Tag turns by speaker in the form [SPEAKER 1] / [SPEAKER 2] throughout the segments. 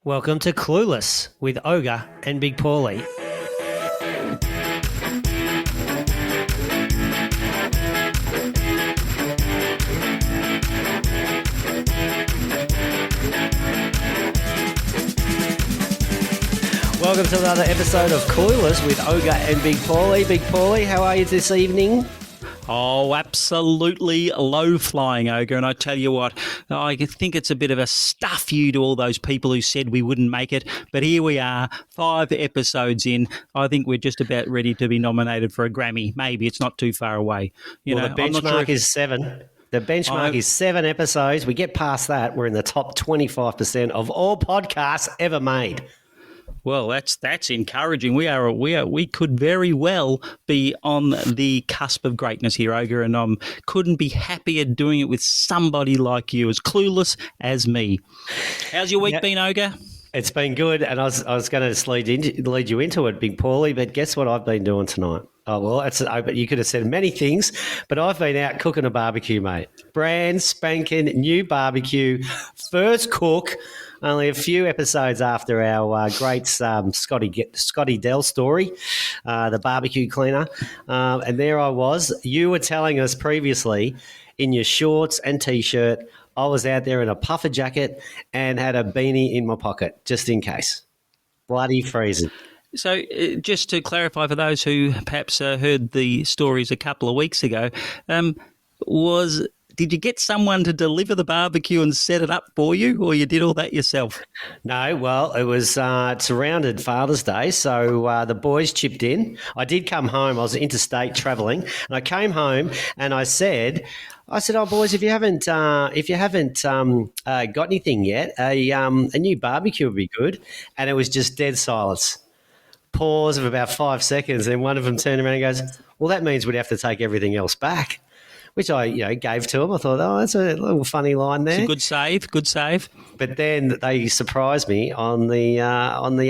[SPEAKER 1] Welcome to Clueless with Ogre and Big Paulie. Welcome to another episode of Clueless with Ogre and Big Paulie. Big Paulie, how are you this evening?
[SPEAKER 2] Oh, absolutely low-flying, Ogre. And I tell you what, I think it's a bit of a stuff you to all those people who said we wouldn't make it. But here we are, 5 episodes in. I think we're just about ready to be nominated for a Grammy. Maybe it's not too far away.
[SPEAKER 1] The benchmark is 7. The benchmark is 7 episodes. We get past that, we're in the top 25% of all podcasts ever made.
[SPEAKER 2] Well, that's encouraging. We could very well be on the cusp of greatness here, Ogre, and couldn't be happier doing it with somebody like you, as clueless as me. How's your week been, Ogre?
[SPEAKER 1] It's been good, and I was going to lead you into it, Big Paulie, but guess what I've been doing tonight? Oh, well, you could have said many things, but I've been out cooking a barbecue, mate. Brand spanking new barbecue, first cook. Only a few episodes after our great Scotty Dell story, the barbecue cleaner. And there I was. You were telling us previously in your shorts and T-shirt, I was out there in a puffer jacket and had a beanie in my pocket, just in case. Bloody freezing.
[SPEAKER 2] So just to clarify for those who perhaps heard the stories a couple of weeks ago, did you get someone to deliver the barbecue and set it up for you, or you did all that yourself?
[SPEAKER 1] No, well, it was surrounded Father's Day, so the boys chipped in. I did come home. I was interstate travelling, and I came home and I said, "Oh, boys, if you haven't got anything yet, a new barbecue would be good." And it was just dead silence. Pause of about 5 seconds, and one of them turned around and goes, "Well, that means we'd have to take everything else back." Which I gave to him. I thought, that's a little funny line there.
[SPEAKER 2] It's a good save.
[SPEAKER 1] But then they surprised me on the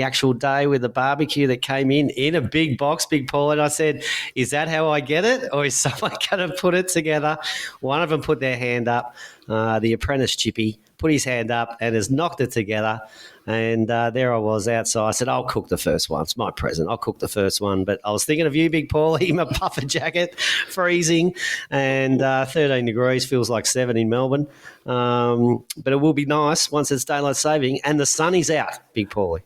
[SPEAKER 1] actual day with the barbecue that came in a big box, Big Paul. And I said, "Is that how I get it, or is someone going to put it together?" One of them put their hand up. The apprentice Chippy put his hand up and has knocked it together. And there I was outside. I said, "I'll cook the first one. It's my present. I'll cook the first one." But I was thinking of you, Big Paul, in a puffer jacket, freezing, and 13 degrees, feels like 7 in Melbourne. But it will be nice once it's daylight saving and the sun is out, Big Paulie.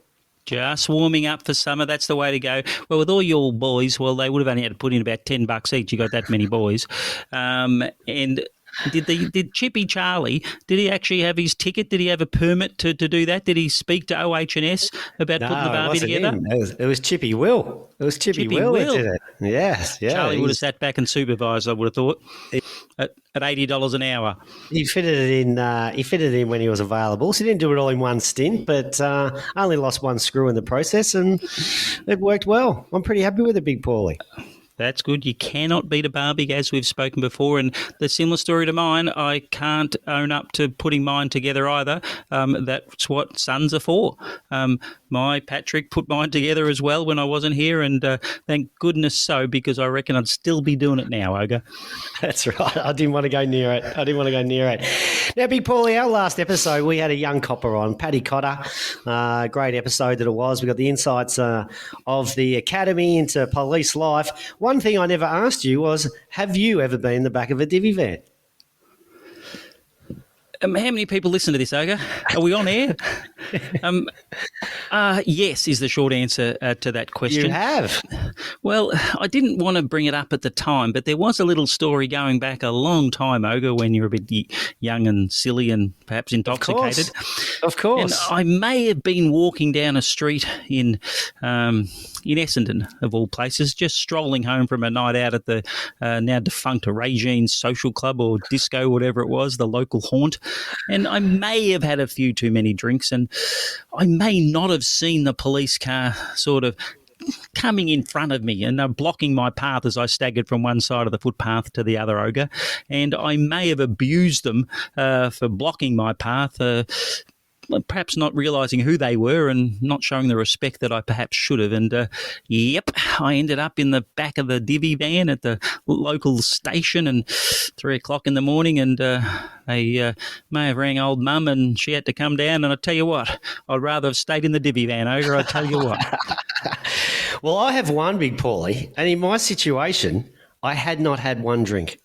[SPEAKER 2] Just warming up for summer, that's the way to go. Well, with all your boys, they would have only had to put in about $10 each. You got that many boys. And did Chippy Charlie, did he actually have his ticket? Did he have a permit to do that? Did he speak to OH&S about putting the barbie together?
[SPEAKER 1] It was Chippy Will. It was Chippy Will that did it. Yes, yeah.
[SPEAKER 2] Charlie would have sat back and supervised, I would have thought, at $80 an hour.
[SPEAKER 1] He fitted it in. He fitted it in when he was available. So he didn't do it all in one stint, but only lost one screw in the process, and it worked well. I'm pretty happy with it, Big Paulie.
[SPEAKER 2] That's good. You cannot beat a barbie, as we've spoken before. And the similar story to mine, I can't own up to putting mine together either. That's what sons are for. My Patrick put mine together as well when I wasn't here, and thank goodness so, because I reckon I'd still be doing it now, Ogre.
[SPEAKER 1] That's right. I didn't want to go near it. Now, Big Paulie, our last episode, we had a young copper on, Paddy Cotter. Great episode that it was. We got the insights of the academy into police life. One thing I never asked you was, have you ever been in the back of a divvy van?
[SPEAKER 2] How many people listen to this, Ogre? Are we on air? Yes is the short answer to that question.
[SPEAKER 1] You have?
[SPEAKER 2] Well, I didn't want to bring it up at the time, but there was a little story going back a long time, Ogre, when you're a bit young and silly and perhaps intoxicated.
[SPEAKER 1] Of course.
[SPEAKER 2] And I may have been walking down a street in Essendon, of all places, just strolling home from a night out at the now defunct Regine's Social Club or Disco, whatever it was, the local haunt. And I may have had a few too many drinks, and I may not have seen the police car sort of coming in front of me and blocking my path as I staggered from one side of the footpath to the other, Ogre. And I may have abused them for blocking my path, perhaps not realising who they were and not showing the respect that I perhaps should have. And, yep, I ended up in the back of the divvy van at the local station and 3 o'clock in the morning, and they may have rang old mum and she had to come down. And I tell you what, I'd rather have stayed in the divvy van, Ogre, I tell you what.
[SPEAKER 1] Well, I have one, Big Paulie, and in my situation, I had not had one drink.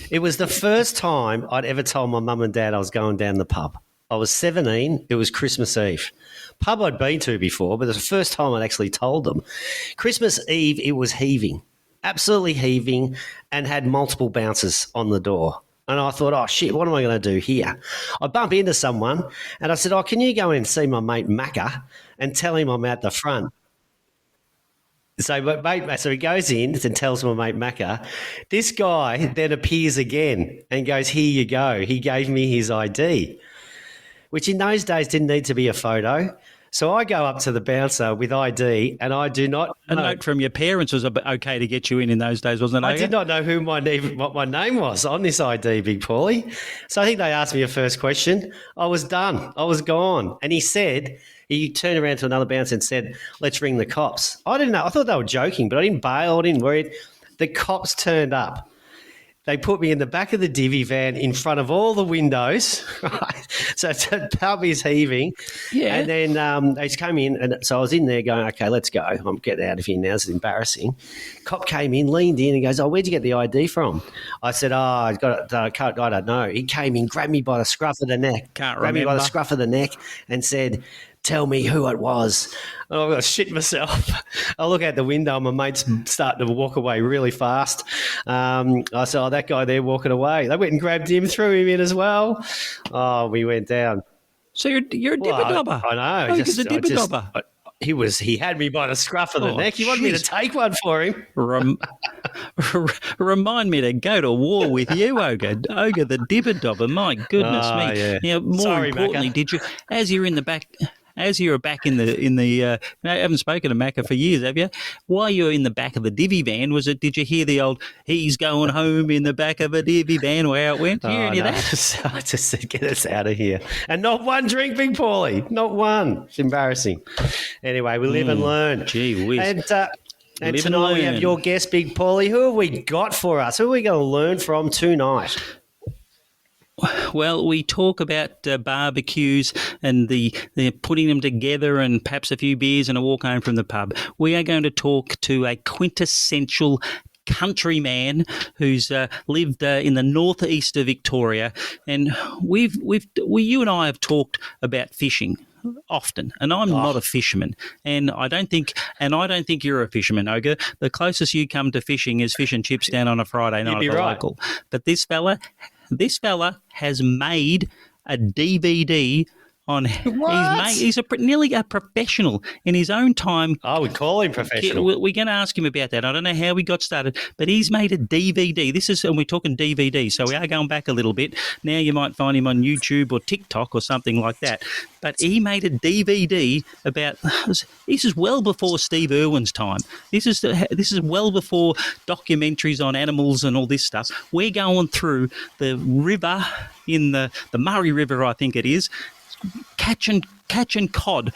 [SPEAKER 1] It was the first time I'd ever told my mum and dad I was going down the pub. I was 17. It was Christmas Eve. Pub I'd been to before, but it was the first time I'd actually told them. Christmas Eve, it was heaving, absolutely heaving, and had multiple bouncers on the door. And I thought, oh, shit, what am I going to do here? I bump into someone, and I said, oh, can you go in and see my mate Macca and tell him I'm out the front? So he goes in and tells my mate Macca. This guy then appears again and goes, here you go. He gave me his ID, which in those days didn't need to be a photo. So I go up to the bouncer with ID, and I do not
[SPEAKER 2] know. A note from your parents was okay to get you in those days, wasn't it?
[SPEAKER 1] I did not know what my name was on this ID, Big Paulie. So I think they asked me a first question. I was done. I was gone. And he turned around to another bouncer and said, let's ring the cops. I didn't know. I thought they were joking, but I didn't bail. I didn't worry. The cops turned up. They put me in the back of the divvy van in front of all the windows, right? So the pub is heaving. Yeah. And then they just came in, and so I was in there going, okay, let's go. I'm getting out of here now. This is embarrassing. Cop came in, leaned in, and goes, oh, where'd you get the ID from? I said, I don't know. He came in, grabbed me by the scruff of the neck. Grabbed me by the scruff of the neck and said, tell me who it was. And I'm going to shit myself. I look out the window and my mate's starting to walk away really fast. I saw that guy there walking away. They went and grabbed him, threw him in as well. Oh, we went down.
[SPEAKER 2] So you're a dibber-dobber.
[SPEAKER 1] I know.
[SPEAKER 2] He's a dibber-dobber.
[SPEAKER 1] He had me by the scruff of the neck. He wanted me to take one for him.
[SPEAKER 2] Remind me to go to war with you, Ogre. Ogre the dibber-dobber. My goodness me.
[SPEAKER 1] Yeah.
[SPEAKER 2] Now, more importantly,
[SPEAKER 1] Macca.
[SPEAKER 2] Did you, as you're in the back... As you were back in the I haven't spoken to Macca for years, have you? While you were in the back of the divvy van, did you hear the old, he's going home in the back of a divvy van, where how it went? Did you hear any of that?
[SPEAKER 1] I just said, get us out of here. And not one drink, Big Paulie. Not one. It's embarrassing. Anyway, we live and learn.
[SPEAKER 2] Gee whiz.
[SPEAKER 1] And tonight we have your guest, Big Paulie. Who have we got for us? Who are we going to learn from tonight?
[SPEAKER 2] Well, we talk about barbecues and the putting them together and perhaps a few beers and a walk home from the pub. We are going to talk to a quintessential countryman who's lived in the northeast of Victoria, and you and I have talked about fishing often, and I'm not a fisherman, and I don't think you're a fisherman, Ogre. The closest you come to fishing is fish and chips down on a Friday night at the local. But this fella has made a DVD on. He's nearly a professional in his own time.
[SPEAKER 1] I would call him professional.
[SPEAKER 2] We're going to ask him about that. I don't know how he got started, but he's made a DVD. And we're talking DVD, so we are going back a little bit. Now you might find him on YouTube or TikTok or something like that. But he made a DVD about. This is well before Steve Irwin's time. This is well before documentaries on animals and all this stuff. We're going through the river in the Murray River, I think it is. Catching cod,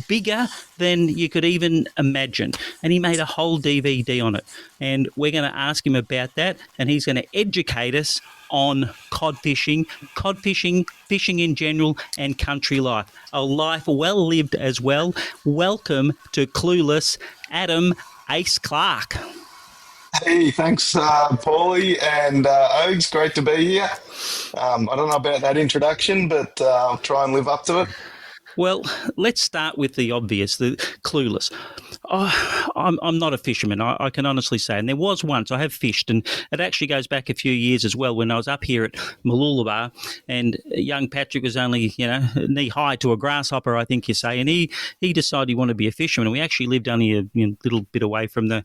[SPEAKER 2] bigger than you could even imagine. And he made a whole DVD on it. And we're going to ask him about that, and he's going to educate us on cod fishing, fishing in general, and country life. A life well lived as well. Welcome to Clueless, Adam Ace Clark.
[SPEAKER 3] Hey, thanks, Paulie and Ogs. Great to be here. I don't know about that introduction, but I'll try and live up to it.
[SPEAKER 2] Well, let's start with the obvious, the clueless. I'm not a fisherman, I can honestly say. And there was once, I have fished, and it actually goes back a few years as well, when I was up here at Mooloolaba, and young Patrick was only, knee-high to a grasshopper, I think you say, and he decided he wanted to be a fisherman. And we actually lived only a little bit away from the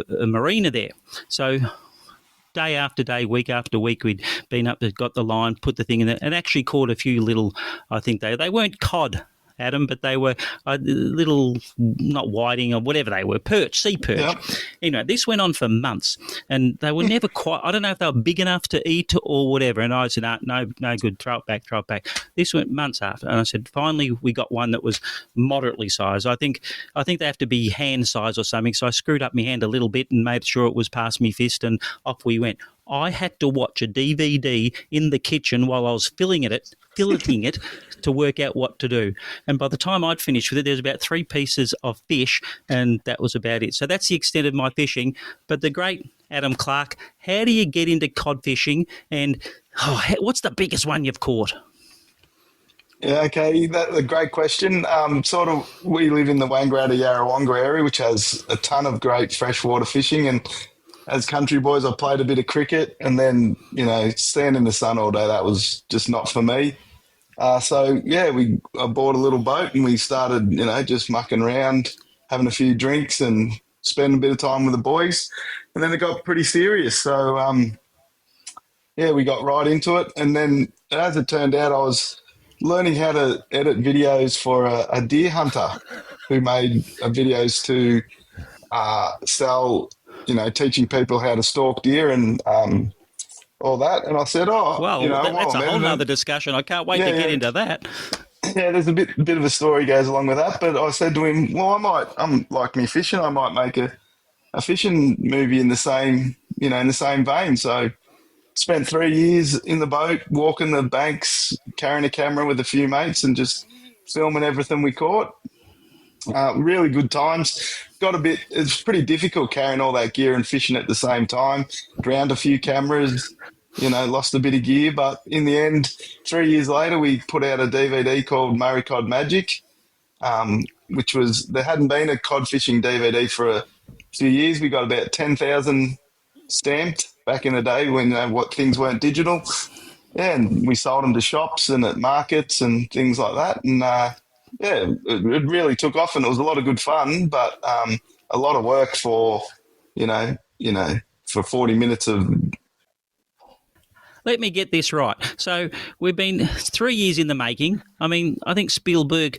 [SPEAKER 2] marina there. So day after day, week after week, we'd been up, got the line, put the thing in there, and actually caught a few little, I think they weren't cod, Adam, but they were little, not whiting or whatever they were, sea perch.
[SPEAKER 3] Yep.
[SPEAKER 2] Anyway, this went on for months, and they were never quite, I don't know if they were big enough to eat or whatever, and I said, no good, throw it back. This went months after, and I said, finally, we got one that was moderately sized. I think they have to be hand size or something, so I screwed up my hand a little bit and made sure it was past me fist, and off we went. I had to watch a DVD in the kitchen while I was filleting it to work out what to do. And by the time I'd finished with it, there was about 3 pieces of fish, and that was about it. So that's the extent of my fishing. But the great Adam Clark, how do you get into cod fishing, and what's the biggest one you've caught?
[SPEAKER 3] Yeah, okay, that's a great question. We live in the Wangaratta Yarrawonga area, which has a ton of great freshwater fishing, and as country boys, I played a bit of cricket, and then, stand in the sun all day, that was just not for me. I bought a little boat and we started, just mucking around, having a few drinks and spending a bit of time with the boys. And then it got pretty serious. So, we got right into it. And then as it turned out, I was learning how to edit videos for a deer hunter who made videos to sell, teaching people how to stalk deer and all that. And I said,
[SPEAKER 2] that's a whole other discussion. I can't wait to get into that.
[SPEAKER 3] Yeah, there's a bit of a story goes along with that. But I said to him, well, I'm like me fishing. I might make a fishing movie in the same vein. So spent 3 years in the boat, walking the banks, carrying a camera with a few mates and just filming everything we caught. Really good times. It's pretty difficult carrying all that gear and fishing at the same time. Drowned a few cameras, lost a bit of gear. But in the end, 3 years later, we put out a DVD called Murray Cod Magic, which was, there hadn't been a cod fishing DVD for a few years. We got about 10,000 stamped back in the day when what things weren't digital. Yeah, and we sold them to shops and at markets and things like that. And it really took off, and it was a lot of good fun, but a lot of work for, for 40 minutes of.
[SPEAKER 2] Let me get this right. So we've been 3 years in the making. I mean, I think Spielberg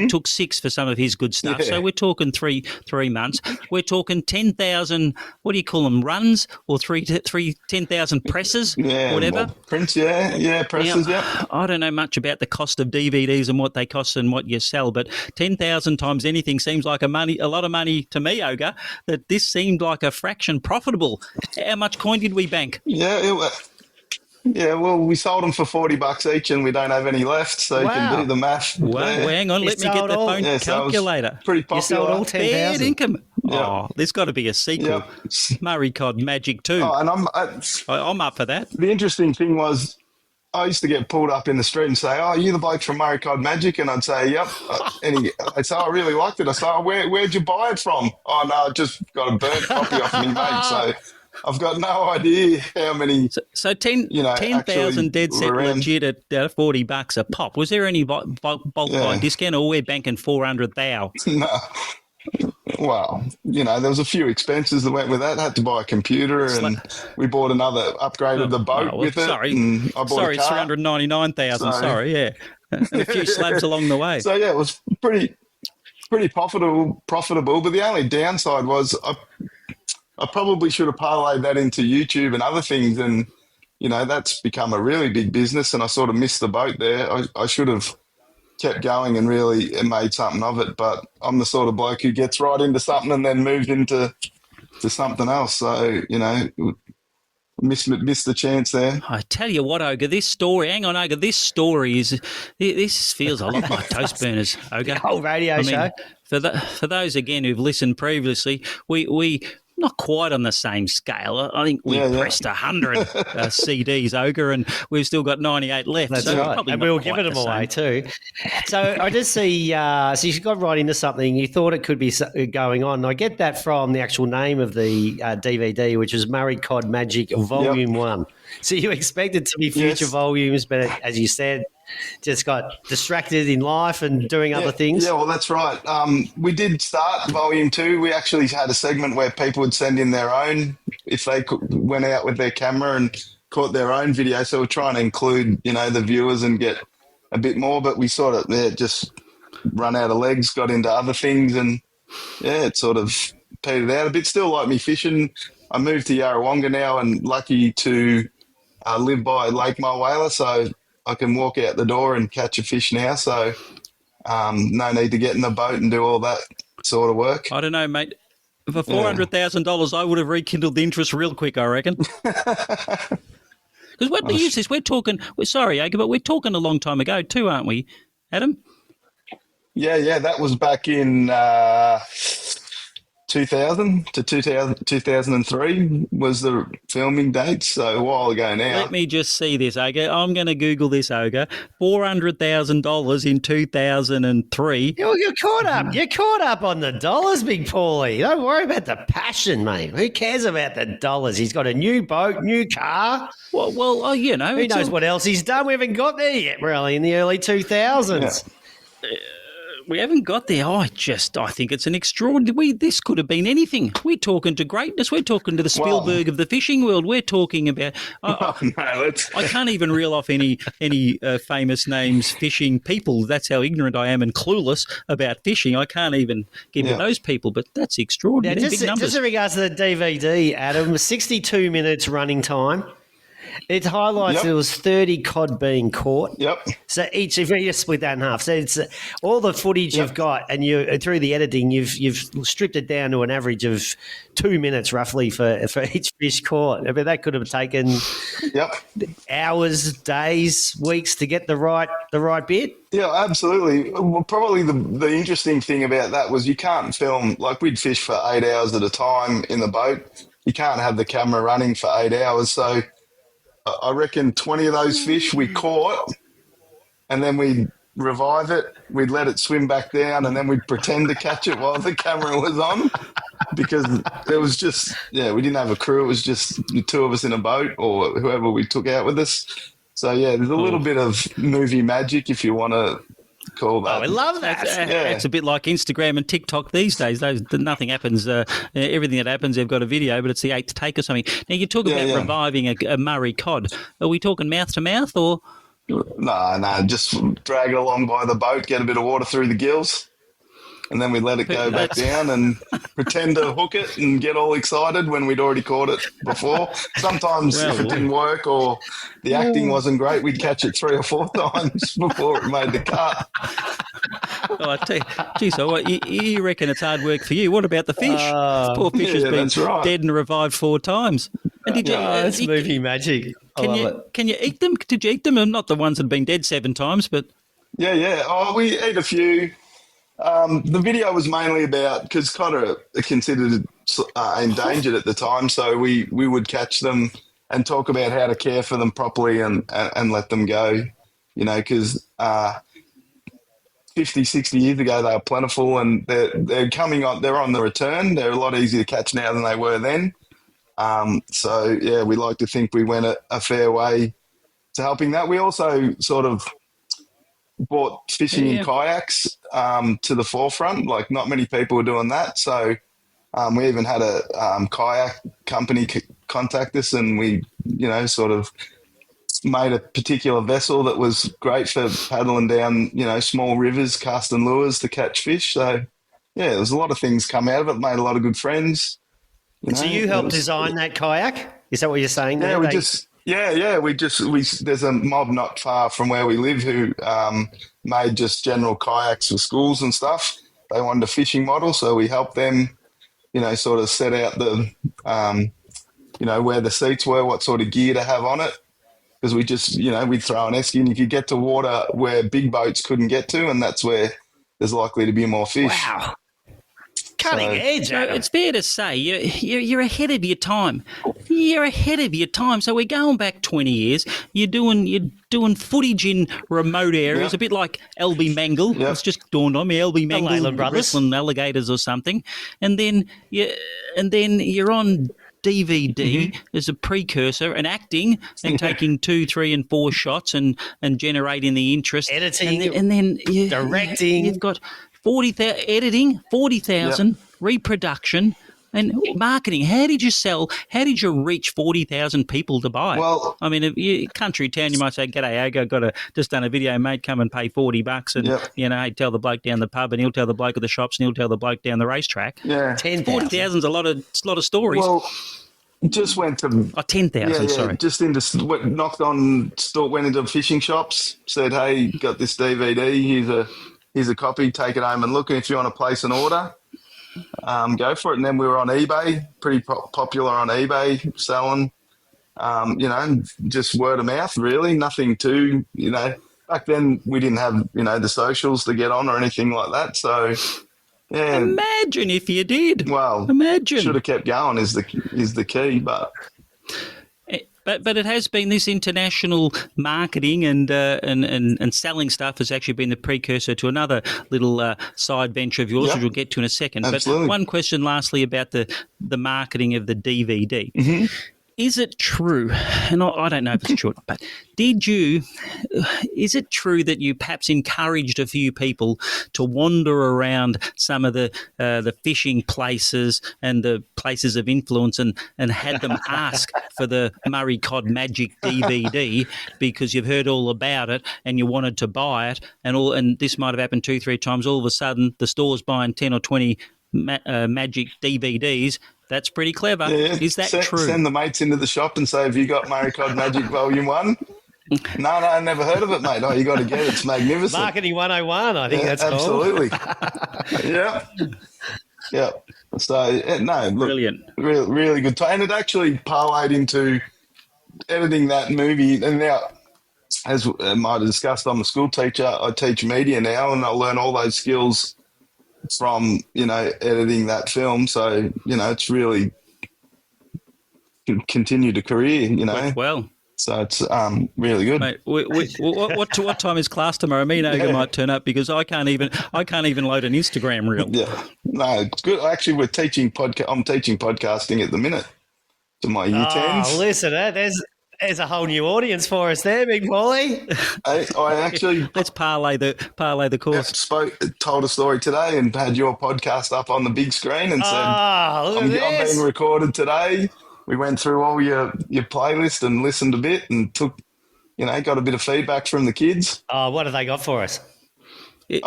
[SPEAKER 2] took 6 for some of his good stuff. Yeah. So we're talking three months. We're talking 10,000. What do you call them? Runs or 10,000 presses?
[SPEAKER 3] Yeah,
[SPEAKER 2] whatever.
[SPEAKER 3] Prints. Yeah, presses.
[SPEAKER 2] Now,
[SPEAKER 3] yeah.
[SPEAKER 2] I don't know much about the cost of DVDs and what they cost and what you sell, but 10,000 times anything seems like a lot of money to me, Oga. That this seemed like a fraction profitable. How much coin did we bank?
[SPEAKER 3] Yeah, well, we sold them for $40 each, and we don't have any left, so you can do the math.
[SPEAKER 2] Well, hang on, let me get the phone calculator.
[SPEAKER 3] So pretty popular.
[SPEAKER 1] You sold all 10,000.
[SPEAKER 2] Income.
[SPEAKER 3] Yep.
[SPEAKER 2] Oh, there's got to be a sequel. Yep. Murray Cod Magic 2.
[SPEAKER 3] Oh, and
[SPEAKER 2] I'm up for that.
[SPEAKER 3] The interesting thing was, I used to get pulled up in the street and say, "Oh, you the bloke from Murray Cod Magic?" And I'd say, "Yep." And I'd say, "I really liked it." I say, "Oh, where'd you buy it from?" "Oh, no, I just got a burnt copy off me, mate." So I've got no idea how many.
[SPEAKER 2] So 10,000 dead set legit at $40 a pop. Was there any bulk buy discount, or we're banking 400,000?
[SPEAKER 3] No. Well, there was a few expenses that went with that. Had to buy a computer, and we bought another upgrade of the boat with it.
[SPEAKER 2] Sorry,
[SPEAKER 3] and I bought a car.
[SPEAKER 2] 399,000. Sorry, yeah, and a few slabs along the way.
[SPEAKER 3] So yeah, it was pretty profitable. But the only downside was I probably should have parlayed that into YouTube and other things, and that's become a really big business. And I sort of missed the boat there. I should have kept going and really made something of it. But I'm the sort of bloke who gets right into something and then moves into something else. So missed the chance there.
[SPEAKER 2] I tell you what, Oga, this story. Hang on, Oga. This story this feels a lot like Toast Burners, Oga.
[SPEAKER 1] The whole radio show.
[SPEAKER 2] For those again who've listened previously, we not quite on the same scale. I think we pressed 100 CDs, Ogre, and we've still got 98 left.
[SPEAKER 1] That's right. And we were giving them away too. So I just see, so you got right into something. You thought it could be going on. I get that from the actual name of the DVD, which is Murray Cod Magic Volume 1. So you expect it to be future volumes, but as you said, just got distracted in life and doing other things.
[SPEAKER 3] Yeah, well, that's right. We did start Volume 2. We actually had a segment where people would send in their own, if they went out with their camera and caught their own video. So we're trying to include, the viewers and get a bit more, but we sort of just run out of legs, got into other things, and yeah, it sort of petered out a bit. Still like me fishing. I moved to Yarrawonga now, and lucky to live by Lake Mulwala, so I can walk out the door and catch a fish now. So no need to get in the boat and do all that sort of work.
[SPEAKER 2] I don't know, mate. For $400,000, I would have rekindled the interest real quick, I reckon. Because what use this? We're talking. Sorry, Aga, but we're talking a long time ago too, aren't we, Adam?
[SPEAKER 3] Yeah, that was back in 2000 to 2003 was the filming date, so a while ago now.
[SPEAKER 2] Let me just see this, Aga. I'm going to Google this, Aga. $400,000 in 2003.
[SPEAKER 1] You're caught up. You're caught up on the dollars, Big Paulie. Don't worry about the passion, mate. Who cares about the dollars? He's got a new boat, new car.
[SPEAKER 2] Well, you know.
[SPEAKER 1] Who knows what else he's done? We haven't got there yet, really, in the early 2000s.
[SPEAKER 3] Yeah.
[SPEAKER 2] We haven't got there. I think it's an extraordinary. This could have been anything. We're talking to greatness. We're talking to the Spielberg of the fishing world. We're talking about. I can't even reel off any famous names fishing people. That's how ignorant I am and clueless about fishing. I can't even give you those people. But that's extraordinary.
[SPEAKER 1] Yeah,
[SPEAKER 2] big numbers.
[SPEAKER 1] Just in regards to the DVD, Adam, 62 minutes running time. It highlights there was 30 cod being caught.
[SPEAKER 3] Yep.
[SPEAKER 1] So if you split that in half, so it's all the footage you've got, and you through the editing, you've stripped it down to an average of 2 minutes roughly for each fish caught. I mean, that could have taken hours, days, weeks to get the right bit.
[SPEAKER 3] Yeah, absolutely. Well, probably the interesting thing about that was you can't film, like we'd fish for 8 hours at a time in the boat. You can't have the camera running for 8 hours, so I reckon 20 of those fish we caught, and then we'd revive it, we'd let it swim back down, and then we'd pretend to catch it while the camera was on, because there was just, we didn't have a crew. It was just the two of us in a boat or whoever we took out with us. So, yeah, there's a little bit of movie magic, if you want to call that.
[SPEAKER 1] Oh, I love that.
[SPEAKER 2] It's a bit like Instagram and TikTok these days. Nothing happens. Everything that happens, they've got a video, but it's the eighth take or something. Now, you talk about reviving a Murray Cod. Are we talking mouth to mouth or?
[SPEAKER 3] No, just drag it along by the boat, get a bit of water through the gills, and then we let it go back down and pretend to hook it and get all excited when we'd already caught it before. Sometimes if it didn't work or the acting wasn't great, we'd catch it 3 or 4 times before it made the cut.
[SPEAKER 2] Oh, I tell you, geez, so you reckon it's hard work for you. What about the fish? Poor fish has been dead and revived 4 times. And did you?
[SPEAKER 1] It's movie magic.
[SPEAKER 2] Can you eat them? Did you eat them? Not the ones that have been dead 7 times, but
[SPEAKER 3] yeah. Oh, we ate a few. The video was mainly about, because cod are considered endangered at the time, so we would catch them and talk about how to care for them properly and let them go, because 50, 60 years ago they were plentiful, and they're on the return. They're a lot easier to catch now than they were then. So, yeah, we like to think we went a fair way to helping that. We also sort of brought fishing in kayaks to the forefront. Like, not many people were doing that. So we even had a kayak company contact us, and we, sort of made a particular vessel that was great for paddling down, small rivers, casting lures to catch fish. So, yeah, there's a lot of things come out of it. Made a lot of good friends.
[SPEAKER 1] So you helped design that kayak? Is that what you're saying?
[SPEAKER 3] Yeah, there's a mob not far from where we live who made just general kayaks for schools and stuff. They wanted a fishing model, so we helped them, sort of set out the, where the seats were, what sort of gear to have on it. Because we just, we'd throw an esky and you could get to water where big boats couldn't get to, and that's where there's likely to be more fish.
[SPEAKER 1] Wow. Cutting edge.
[SPEAKER 2] It's fair to say you're ahead of your time. You're ahead of your time. So we're going back 20 years. You're doing footage in remote areas, a bit like LB Mangle.
[SPEAKER 3] Yep.
[SPEAKER 2] It's just dawned on me, LB Mangle wrestling alligators or something. And then you're on DVD as a precursor and acting and taking 2, 3, and 4 shots and generating the interest,
[SPEAKER 1] editing,
[SPEAKER 2] and then
[SPEAKER 1] directing.
[SPEAKER 2] You've got 40,000 editing, 40,000 reproduction, And marketing, how did you reach 40,000 people to buy it?
[SPEAKER 3] Well,
[SPEAKER 2] I mean, if you, country town, you might say, "G'day, Ogo, just done a video, mate, come and pay $40 and,
[SPEAKER 3] Yep.
[SPEAKER 2] hey, tell the bloke down the pub and he'll tell the bloke at the shops and he'll tell the bloke down the racetrack."
[SPEAKER 3] yeah.
[SPEAKER 1] 10,000.
[SPEAKER 2] 40,000's a lot of stories.
[SPEAKER 3] Well, just went to
[SPEAKER 2] 10,000, sorry.
[SPEAKER 3] just knocked on store, went into fishing shops, said, "Hey, got this DVD. Here's a copy. Take it home and look. And if you want to place an order, go for it." And then we were on eBay, pretty popular on eBay, selling. Just word of mouth, really. Nothing too, Back then we didn't have, the socials to get on or anything like that. So, yeah.
[SPEAKER 2] Imagine if you did.
[SPEAKER 3] Well,
[SPEAKER 2] imagine.
[SPEAKER 3] Should have kept going is the key, but.
[SPEAKER 2] But it has been this international marketing and selling stuff has actually been the precursor to another little side venture of yours, which we'll get to in a second.
[SPEAKER 3] Absolutely.
[SPEAKER 2] But one question lastly about the marketing of the DVD.
[SPEAKER 3] Mm-hmm.
[SPEAKER 2] Is it true, and I don't know if it's true, but is it true that you perhaps encouraged a few people to wander around some of the fishing places and the places of influence and had them ask for the Murray Cod Magic DVD because you've heard all about it and you wanted to buy it, and this might have happened 2-3 times. All of a sudden, the store's buying 10 or 20 Magic DVDs. That's pretty clever.
[SPEAKER 3] Yeah,
[SPEAKER 2] is that true?
[SPEAKER 3] Send the mates into the shop and say, "Have you got Murray Cod Magic Volume 1? No, I never heard of it, mate. Oh, you got to get it. It's magnificent.
[SPEAKER 1] Marketing 101, I think that's
[SPEAKER 3] absolutely.
[SPEAKER 1] called.
[SPEAKER 3] Yeah. Yeah. So, look,
[SPEAKER 2] brilliant.
[SPEAKER 3] Really good time. And it actually parlayed into editing that movie. And now, as I might have discussed, I'm a school teacher. I teach media now, and I learn all those skills from, editing that film. So, it's really continued a career,
[SPEAKER 2] Well.
[SPEAKER 3] So it's really good.
[SPEAKER 2] Mate, what time is class tomorrow? Me and Oga might turn up because I can't even load an Instagram reel.
[SPEAKER 3] Yeah. No, it's good. Actually, I'm teaching podcasting at the minute to my year 10s.
[SPEAKER 1] Listen, there's a whole new audience for us there, Big Paulie.
[SPEAKER 3] I actually
[SPEAKER 2] let's parlay the course.
[SPEAKER 3] Told a story today and had your podcast up on the big screen and said,
[SPEAKER 1] look at
[SPEAKER 3] I'm
[SPEAKER 1] this.
[SPEAKER 3] being recorded today. We went through all your playlist and listened a bit and got a bit of feedback from the kids.
[SPEAKER 1] Oh, what have they got for us?
[SPEAKER 3] They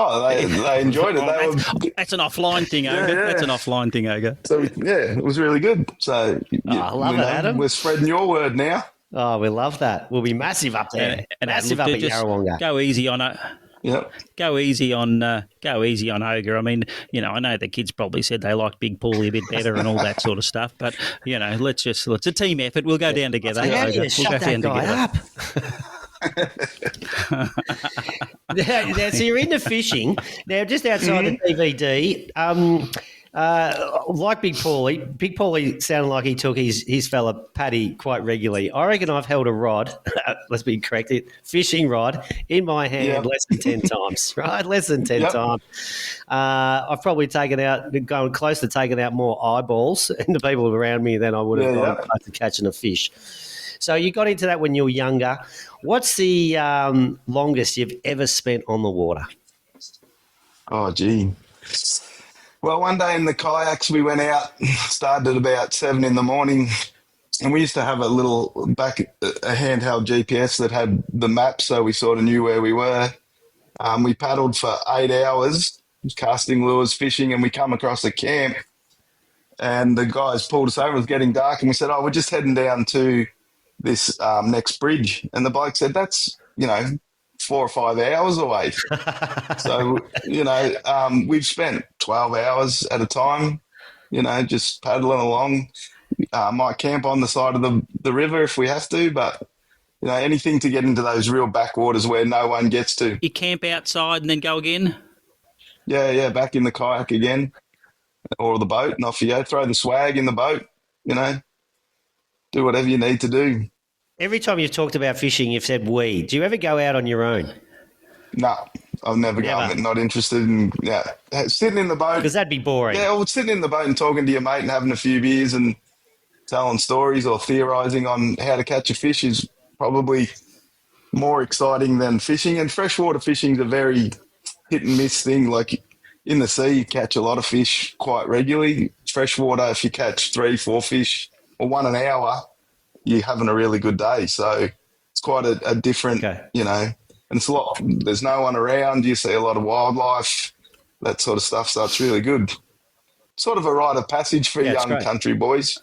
[SPEAKER 3] enjoyed it.
[SPEAKER 2] That's an offline thing, Oga. Yeah. That's an offline thing, Oga.
[SPEAKER 3] So it was really good. So
[SPEAKER 1] I love it, Adam.
[SPEAKER 3] We're spreading your word now.
[SPEAKER 1] Oh, we love that. We'll be massive up there. Massive up at Yarrawonga.
[SPEAKER 2] Go easy on it.
[SPEAKER 3] Yep.
[SPEAKER 2] Go easy on Oga. I mean, I know the kids probably said they like Big Paulie a bit better and all that sort of stuff, but let's a team effort. We'll go down together.
[SPEAKER 1] How do you shut that guy up? Now, so you're into fishing. Now, just outside the DVD, like Big Paulie sounded like he took his fella Paddy quite regularly. I reckon I've held a rod, let's be correct, fishing rod in my hand less than 10 times, right? Less than 10 times. I've probably going close to taking out more eyeballs into people around me than I would have gone close to catching a fish. So you got into that when you were younger. What's the longest you've ever spent on the water?
[SPEAKER 3] Oh, gee. Well, one day in the kayaks, we went out, started at about 7 in the morning, and we used to have a handheld GPS that had the map, so we sort of knew where we were. We paddled for 8 hours, casting lures, fishing, and we come across a camp, and the guys pulled us over. It was getting dark, and we said, we're just heading down to this next bridge. And the bloke said, that's, 4 or 5 hours away. So, we've spent 12 hours at a time, just paddling along. Might camp on the side of the river if we have to, but, anything to get into those real backwaters where no one gets to.
[SPEAKER 2] You camp outside and then go again?
[SPEAKER 3] Yeah, back in the kayak again or the boat, and off you go. Throw the swag in the boat, do whatever you need to do.
[SPEAKER 1] Every time you've talked about fishing, you've said we. Do you ever go out on your own?
[SPEAKER 3] No, I've never gone. Not interested in sitting in the boat.
[SPEAKER 1] Because that'd be boring.
[SPEAKER 3] Yeah, well, sitting in the boat and talking to your mate and having a few beers and telling stories or theorising on how to catch a fish is probably more exciting than fishing. And freshwater fishing is a very hit and miss thing. Like in the sea, you catch a lot of fish quite regularly. freshwater, if you catch 3-4 fish or one an hour, you're having a really good day. So it's quite a different, you know, and it's a lot. There's no one around. You see a lot of wildlife, that sort of stuff. So it's really good. Sort of a rite of passage for young country boys.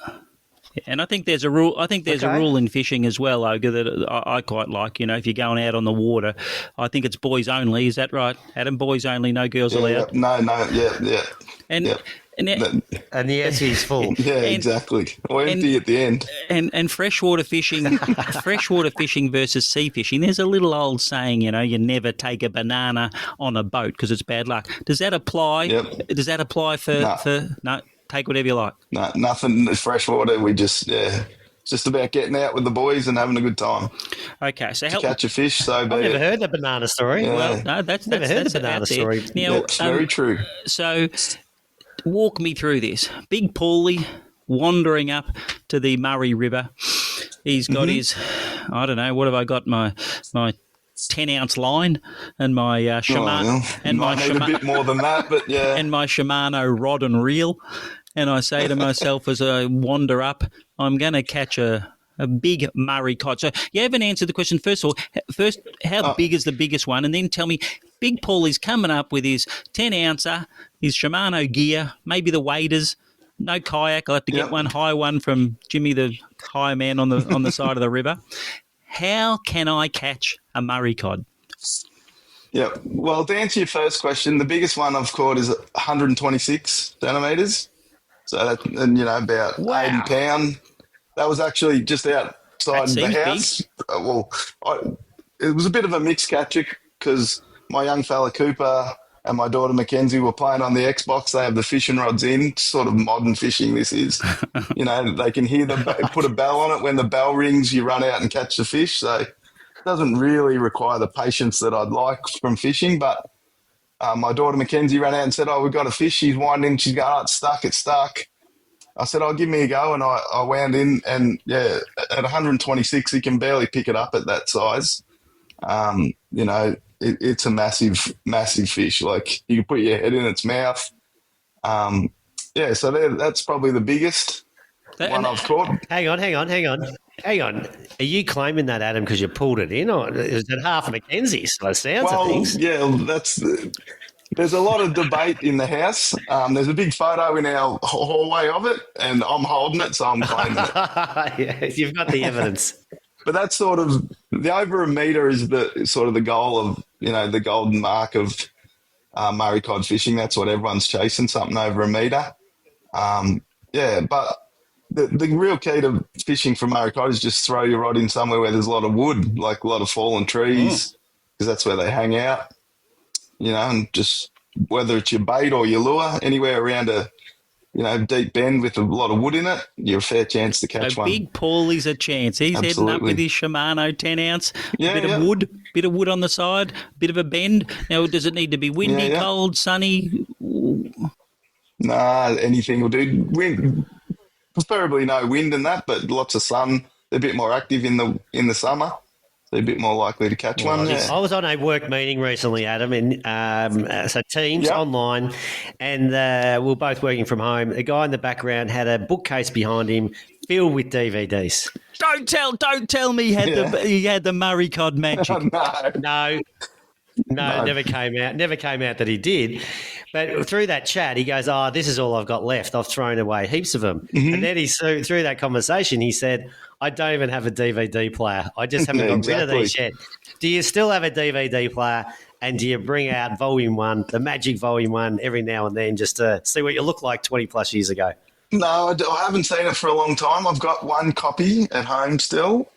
[SPEAKER 2] And I think there's a rule. I think there's a rule in fishing as well, Ogre, that I quite like. You know, if you're going out on the water, I think it's boys only. Is that right, Adam? Boys only, no girls allowed.
[SPEAKER 3] No, yeah.
[SPEAKER 2] And
[SPEAKER 1] and the SU's full.
[SPEAKER 3] Yeah, exactly. Or empty at the end.
[SPEAKER 2] And freshwater fishing, freshwater fishing versus sea fishing. There's a little old saying, you know, you never take a banana on a boat because it's bad luck. Does that apply?
[SPEAKER 3] Yep.
[SPEAKER 2] Does that apply for no? Take whatever you like.
[SPEAKER 3] No, nothing freshwater. We just it's just about getting out with the boys and having a good time.
[SPEAKER 2] Okay, so
[SPEAKER 3] catch a fish. So
[SPEAKER 1] I've never heard the banana story.
[SPEAKER 3] Yeah.
[SPEAKER 2] Well, no, that's
[SPEAKER 1] never heard the banana story.
[SPEAKER 2] Now,
[SPEAKER 3] that's very true.
[SPEAKER 2] So, walk me through this. Big Paulie wandering up to the Murray River. He's got his, I don't know, what have I got? My 10-ounce line and my Shimano and my
[SPEAKER 3] a bit more than that, but yeah,
[SPEAKER 2] and my Shimano rod and reel. And I say to myself as I wander up, I'm going to catch a big Murray Cod. So you haven't answered the question. First of all, how big is the biggest one? And then tell me, Big Paulie's coming up with his 10-ouncer, his Shimano gear, maybe the waders, no kayak. I'll have to get one high one from Jimmy, the high man on the side of the river. How can I catch a Murray Cod?
[SPEAKER 3] Yeah, well, to answer your first question, the biggest one I've caught is 126 centimetres. So that, and you know, about 80 pound. That was actually just outside the house. It was a bit of a mixed catch because my young fella Cooper and my daughter Mackenzie were playing on the Xbox. They have the fishing rods in, sort of modern fishing this is. You know, they can hear put a bell on it. When the bell rings, you run out and catch the fish. So it doesn't really require the patience that I'd like from fishing, but my daughter Mackenzie ran out and said, "Oh, we've got a fish." She's winding. She's going, "Oh, it's stuck." I said, "Oh, give me a go." And I wound in and, yeah, at 126, you can barely pick it up at that size. You know, it's a massive, massive fish. Like, you can put your head in its mouth. So that's probably the biggest one I've caught.
[SPEAKER 1] Hang on. Are you claiming that, Adam, because you pulled it in, or is it half Mackenzie's? By the sounds of things.
[SPEAKER 3] Yeah, there's a lot of debate in the house. There's a big photo in our hallway of it, and I'm holding it, so I'm claiming it.
[SPEAKER 1] Yeah, you've got the evidence.
[SPEAKER 3] But that's sort of the over a metre is the sort of the goal of, you know, the golden mark of Murray Cod fishing. That's what everyone's chasing, something over a metre. But the real key to fishing for Murray Cod is just throw your rod in somewhere where there's a lot of wood, like a lot of fallen trees, because that's where they hang out. You know, and just whether it's your bait or your lure, anywhere around a, you know, deep bend with a lot of wood in it, you're a fair chance to catch one.
[SPEAKER 2] Big Paulie's a chance. He's heading up with his Shimano 10-ounce, bit of wood on the side, bit of a bend. Now, does it need to be windy, cold, sunny?
[SPEAKER 3] Nah, anything will do. Wind, preferably no wind and that, but lots of sun. They're a bit more active in the summer. They're a bit more likely to catch one. Yeah.
[SPEAKER 1] I was on a work meeting recently, Adam, and so Teams online, and we were both working from home. The guy in the background had a bookcase behind him filled with DVDs.
[SPEAKER 2] Don't tell me he had the Murray Cod magic.
[SPEAKER 1] No, it never came out. Never came out that he did. But through that chat, he goes, "Oh, this is all I've got left. I've thrown away heaps of them." Mm-hmm. And then through that conversation, he said, "I don't even have a DVD player. I just haven't got rid of these yet." Do you still have a DVD player? And do you bring out Volume 1, the magic Volume 1, every now and then just to see what you look like 20 plus years ago?
[SPEAKER 3] No, I haven't seen it for a long time. I've got one copy at home still.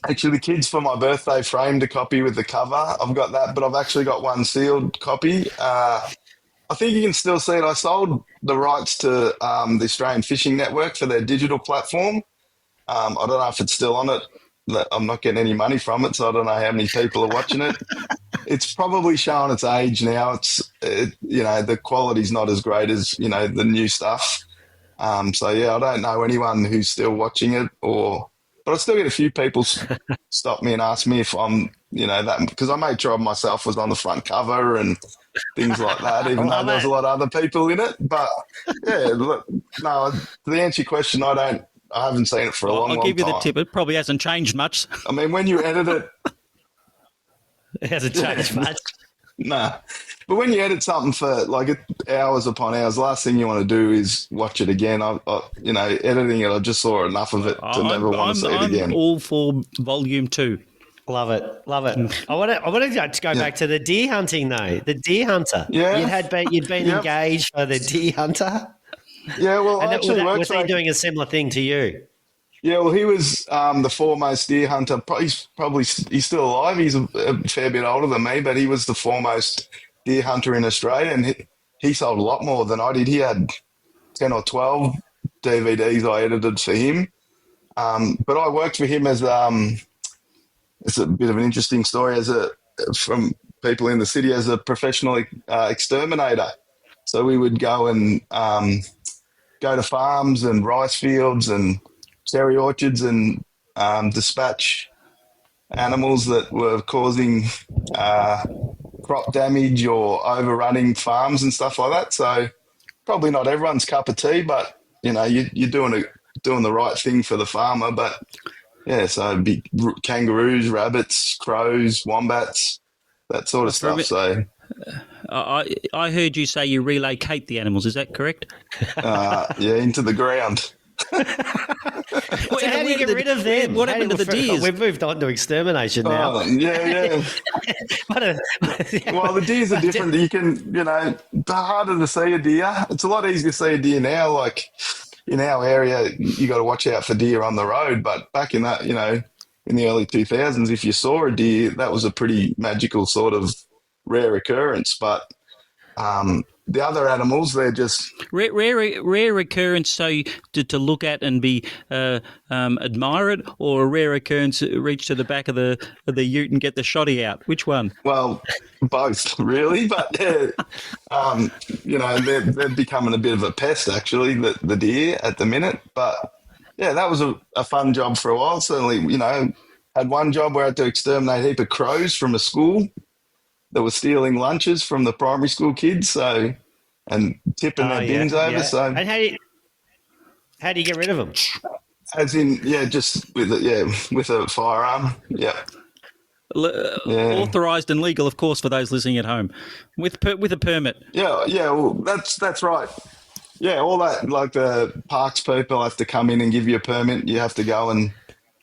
[SPEAKER 3] Actually, the kids for my birthday framed a copy with the cover. I've got that, but I've actually got one sealed copy. I think you can still see it. I sold the rights to the Australian Fishing Network for their digital platform. I don't know if it's still on it. I'm not getting any money from it, so I don't know how many people are watching it. It's probably showing its age now. You know, the quality's not as great as, you know, the new stuff. I don't know anyone who's still watching it or But I still get a few people stop me and ask me if I'm, that, because I made sure myself was on the front cover and things like that, even though there was a lot of other people in it. But yeah, look, no, to answer your question, I haven't seen it for a long time.
[SPEAKER 2] I'll give you the tip. It probably hasn't changed much.
[SPEAKER 3] I mean, when you edit it,
[SPEAKER 1] It hasn't changed much.
[SPEAKER 3] nah. But when you edit something for like hours upon hours, the last thing you want to do is watch it again. Editing it, I just saw enough of it to never want to see it again.
[SPEAKER 2] I'm all for volume 2.
[SPEAKER 1] Love it. I want to go back to the deer hunting though. The deer hunter.
[SPEAKER 3] Yeah.
[SPEAKER 1] You'd been engaged for the deer hunter.
[SPEAKER 3] Yeah, well,
[SPEAKER 1] And
[SPEAKER 3] I actually
[SPEAKER 1] was he doing a similar thing to you?
[SPEAKER 3] Yeah, well, he was the foremost deer hunter. He's still alive. He's a fair bit older than me, but he was the foremost deer hunter in Australia, and he sold a lot more than I did. He had 10 or 12 DVDs I edited for him. But I worked for him as it's a bit of an interesting story from people in the city as a professional exterminator. So we would go and go to farms and rice fields and cherry orchards and dispatch animals that were causing crop damage or overrunning farms and stuff like that. So probably not everyone's cup of tea, but you're doing the right thing for the farmer. But yeah, so big kangaroos, rabbits, crows, wombats, that sort of stuff. So
[SPEAKER 2] I heard you say you relocate the animals. Is that correct?
[SPEAKER 3] into the ground.
[SPEAKER 1] So how do you get rid of them?
[SPEAKER 2] What happened to the deers?
[SPEAKER 1] We've moved on to extermination now.
[SPEAKER 3] Yeah. Well, the deers are different. You can, harder to see a deer. It's a lot easier to see a deer now. Like in our area, you got to watch out for deer on the road. But back in that, in the early 2000s, if you saw a deer, that was a pretty magical sort of rare occurrence. But the other animals, they're just
[SPEAKER 2] rare occurrence. So to look at and be admire it, or a rare occurrence, reach to the back of the ute and get the shotty out. Which one?
[SPEAKER 3] Well, both really, but they're becoming a bit of a pest actually. The deer at the minute, but yeah, that was a fun job for a while. Certainly, had one job where I had to exterminate a heap of crows from a school that were stealing lunches from the primary school kids, and tipping their bins over.
[SPEAKER 1] Yeah.
[SPEAKER 3] So,
[SPEAKER 1] and how do you get rid of them?
[SPEAKER 3] As in, just with a firearm. Yeah.
[SPEAKER 2] Authorised and legal, of course, for those listening at home, with a permit.
[SPEAKER 3] Yeah. Well, that's right. Yeah, all that, like the parks people have to come in and give you a permit. You have to go and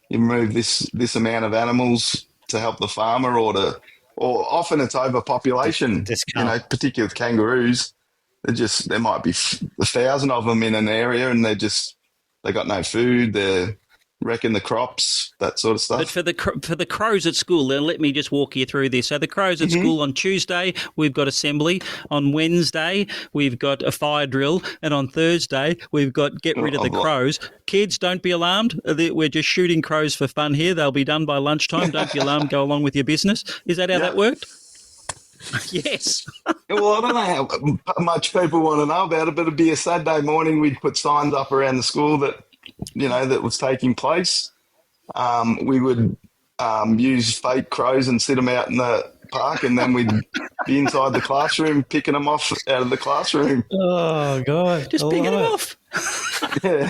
[SPEAKER 3] you remove this amount of animals to help the farmer, or often it's overpopulation. Particularly with kangaroos, there might be 1,000 of them in an area, and they got no food. They're wrecking the crops, that sort of stuff.
[SPEAKER 2] But for the crows at school, then let me just walk you through this. So the crows at school, on Tuesday we've got assembly. On Wednesday we've got a fire drill, and on Thursday we've got get rid of the crows. Kids, don't be alarmed. We're just shooting crows for fun here. They'll be done by lunchtime. Don't be alarmed. Go along with your business. Is that how that worked? Yes.
[SPEAKER 3] Well, I don't know how much people want to know about it, but it'd be a Saturday morning. We'd put signs up around the school that was taking place. We would use fake crows and sit them out in the park, and then we'd be inside the classroom picking them off out of the classroom.
[SPEAKER 1] Oh, God.
[SPEAKER 2] Just picking them off.
[SPEAKER 3] Yeah.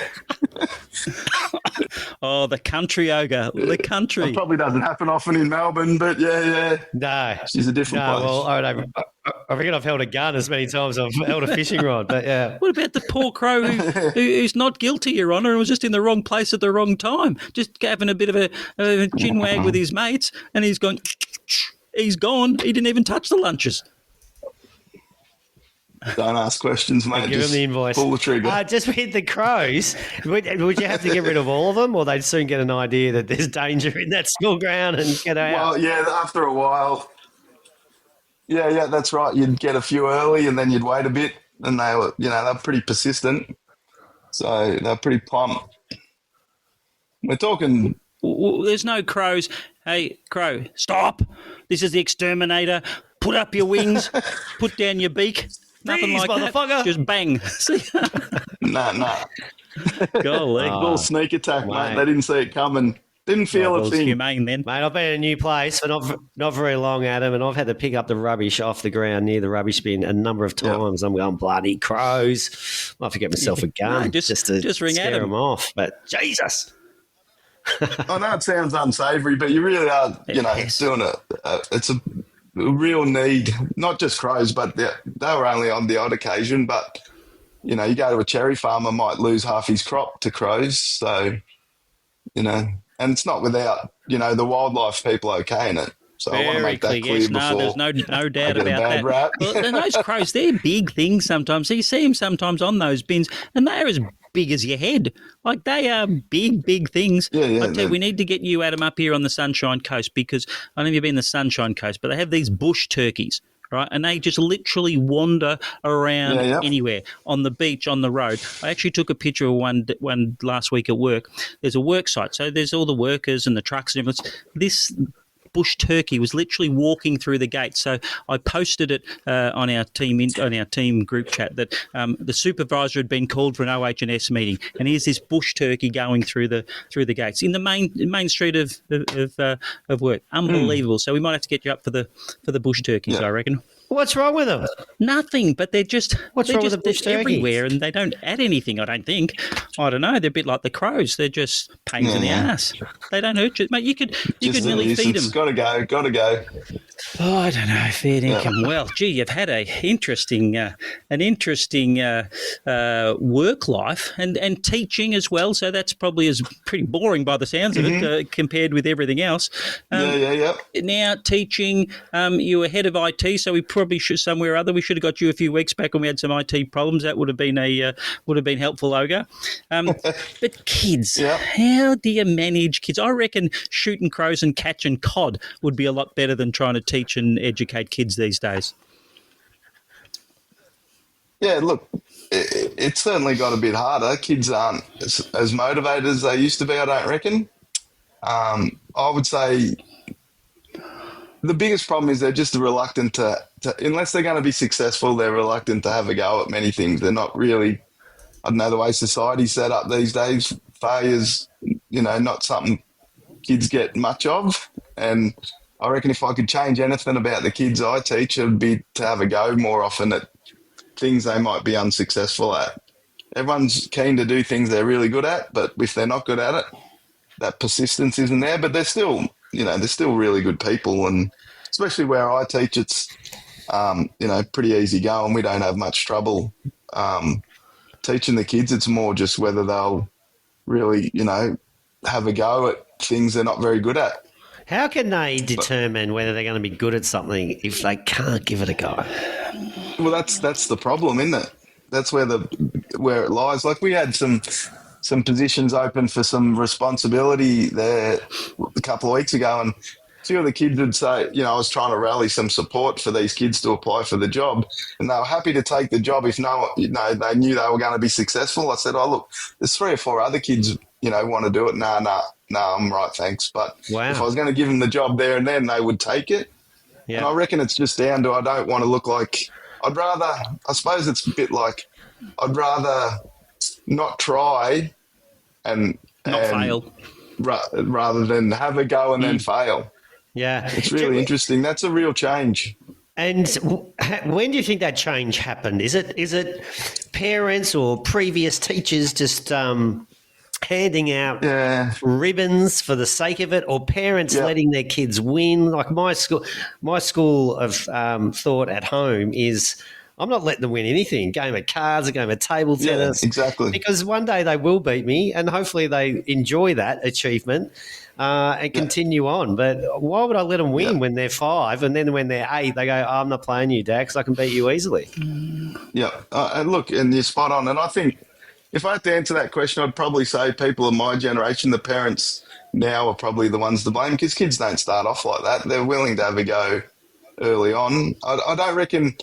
[SPEAKER 2] Oh, the country ogre. The country.
[SPEAKER 3] It probably doesn't happen often in Melbourne, but yeah.
[SPEAKER 1] No.
[SPEAKER 3] She's a different place.
[SPEAKER 1] Well, I reckon I've held a gun as many times as I've held a fishing rod, but yeah.
[SPEAKER 2] What about the poor crow who's not guilty, Your Honour, and was just in the wrong place at the wrong time, just having a bit of a chin wag with his mates, and he's gone, he's gone. He didn't even touch the lunches.
[SPEAKER 3] Don't ask questions, mate.
[SPEAKER 1] Give him the invoice.
[SPEAKER 3] Pull the trigger.
[SPEAKER 1] Just with the crows, would you have to get rid of all of them, or they'd soon get an idea that there's danger in that school ground and get out?
[SPEAKER 3] Well, yeah, after a while. Yeah, that's right. You'd get a few early, and then you'd wait a bit, and they were pretty persistent. So they're pretty plump. We're talking.
[SPEAKER 2] There's no crows. Hey, crow, stop. This is the exterminator. Put up your wings. Put down your beak. Nothing
[SPEAKER 1] Freeze,
[SPEAKER 2] like
[SPEAKER 1] motherfucker.
[SPEAKER 2] that. Just bang. See?
[SPEAKER 3] No.
[SPEAKER 2] Golly.
[SPEAKER 3] Little sneak attack,
[SPEAKER 1] mate.
[SPEAKER 3] mate. They didn't see it coming. Didn't feel
[SPEAKER 2] Well,
[SPEAKER 3] a
[SPEAKER 2] it's
[SPEAKER 3] thing.
[SPEAKER 2] humane then.
[SPEAKER 1] Mate, I've been in a new place for not very long, Adam, and I've had to pick up the rubbish off the ground near the rubbish bin a number of times. I'm going, bloody crows. Might have to get myself a gun
[SPEAKER 2] No,
[SPEAKER 1] just to
[SPEAKER 2] ring
[SPEAKER 1] scare
[SPEAKER 2] Adam.
[SPEAKER 1] them off. But Jesus.
[SPEAKER 3] I know it sounds unsavoury, but you really are,
[SPEAKER 2] Yes.
[SPEAKER 3] doing it's a real need, not just crows, but they were only on the odd occasion. But, you go to a cherry farmer, might lose half his crop to crows. So, and it's not without, the wildlife people okay in it. So I want to make that clear
[SPEAKER 2] yes.
[SPEAKER 3] before
[SPEAKER 2] No, there's no doubt
[SPEAKER 3] I get a
[SPEAKER 2] about
[SPEAKER 3] bad
[SPEAKER 2] that.
[SPEAKER 3] rap.
[SPEAKER 2] Well, and those crows, they're big things sometimes. So you see them sometimes on those bins, and they're as big as your head. Like, they are big, big things.
[SPEAKER 3] Yeah,
[SPEAKER 2] I tell you, we need to get you, Adam, up here on the Sunshine Coast, because I don't know if you've been to the Sunshine Coast, but they have these bush turkeys. Right, and they just literally wander around anywhere, on the beach, on the road. I actually took a picture of one last week at work. There's a work site, so there's all the workers and the trucks and everything. This bush turkey was literally walking through the gate. So I posted it on our team group chat that the supervisor had been called for an OH&S meeting, and here's this bush turkey going through the gates in the main street of work. Unbelievable. So we might have to get you up for the bush turkeys, I reckon.
[SPEAKER 1] What's wrong with them?
[SPEAKER 2] Nothing, but they're just
[SPEAKER 1] What's wrong with the bush turkeys?
[SPEAKER 2] everywhere, and they don't add anything. I don't think. I don't know. They're a bit like the crows. They're just pains in the ass. They don't hurt you, mate. You could nearly feed them.
[SPEAKER 3] Gotta go.
[SPEAKER 2] Oh, I don't know. Fair income. Well, gee, you've had an interesting work life and teaching as well. So that's probably pretty boring by the sounds of it compared with everything else. Now teaching, you were head of IT, so we probably should somewhere or other. We should have got you a few weeks back when we had some IT problems. That would have been helpful, Olga. But kids, how do you manage kids? I reckon shooting crows and catching cod would be a lot better than trying to teach and educate kids these days.
[SPEAKER 3] Yeah, look, it's certainly got a bit harder. Kids aren't as motivated as they used to be, I don't reckon. I would say the biggest problem is they're just reluctant to unless they're going to be successful, they're reluctant to have a go at many things. They're not really, I don't know, the way society's set up these days, failure's, not something kids get much of. And I reckon if I could change anything about the kids I teach, it would be to have a go more often at things they might be unsuccessful at. Everyone's keen to do things they're really good at, but if they're not good at it, that persistence isn't there. But they're still, they're still really good people. And especially where I teach, it's, pretty easy going. We don't have much trouble teaching the kids. It's more just whether they'll really, have a go at things they're not very good at.
[SPEAKER 1] How can they determine whether they're going to be good at something if they can't give it a go?
[SPEAKER 3] Well, that's the problem, isn't it? That's where it lies. Like, we had some positions open for some responsibility there a couple of weeks ago, and a few of the kids would say, I was trying to rally some support for these kids to apply for the job, and they were happy to take the job if they knew they were going to be successful. I said, oh, look, there's 3 or 4 other kids, want to do it. No, I'm right, thanks. But if I was going to give them the job there and then, they would take it. Yeah. And I reckon it's just down to, I don't want to look like, I suppose it's a bit like, I'd rather not try and
[SPEAKER 2] fail
[SPEAKER 3] rather than have a go and then fail.
[SPEAKER 1] Yeah.
[SPEAKER 3] It's really interesting. That's a real change.
[SPEAKER 1] And when do you think that change happened? Is it parents or previous teachers just handing out ribbons for the sake of it, or parents letting their kids win? Like my school of thought at home is, I'm not letting them win anything. Game of cards, a game of table tennis.
[SPEAKER 3] Yeah, exactly.
[SPEAKER 1] Because one day they will beat me, and hopefully they enjoy that achievement and continue on. But why would I let them win when they're 5, and then when they're 8, they go, I'm not playing you, Dad, because I can beat you easily.
[SPEAKER 3] Yeah, and look, and you're spot on. And I think if I had to answer that question, I'd probably say people of my generation, the parents now, are probably the ones to blame, because kids don't start off like that. They're willing to have a go early on. I don't reckon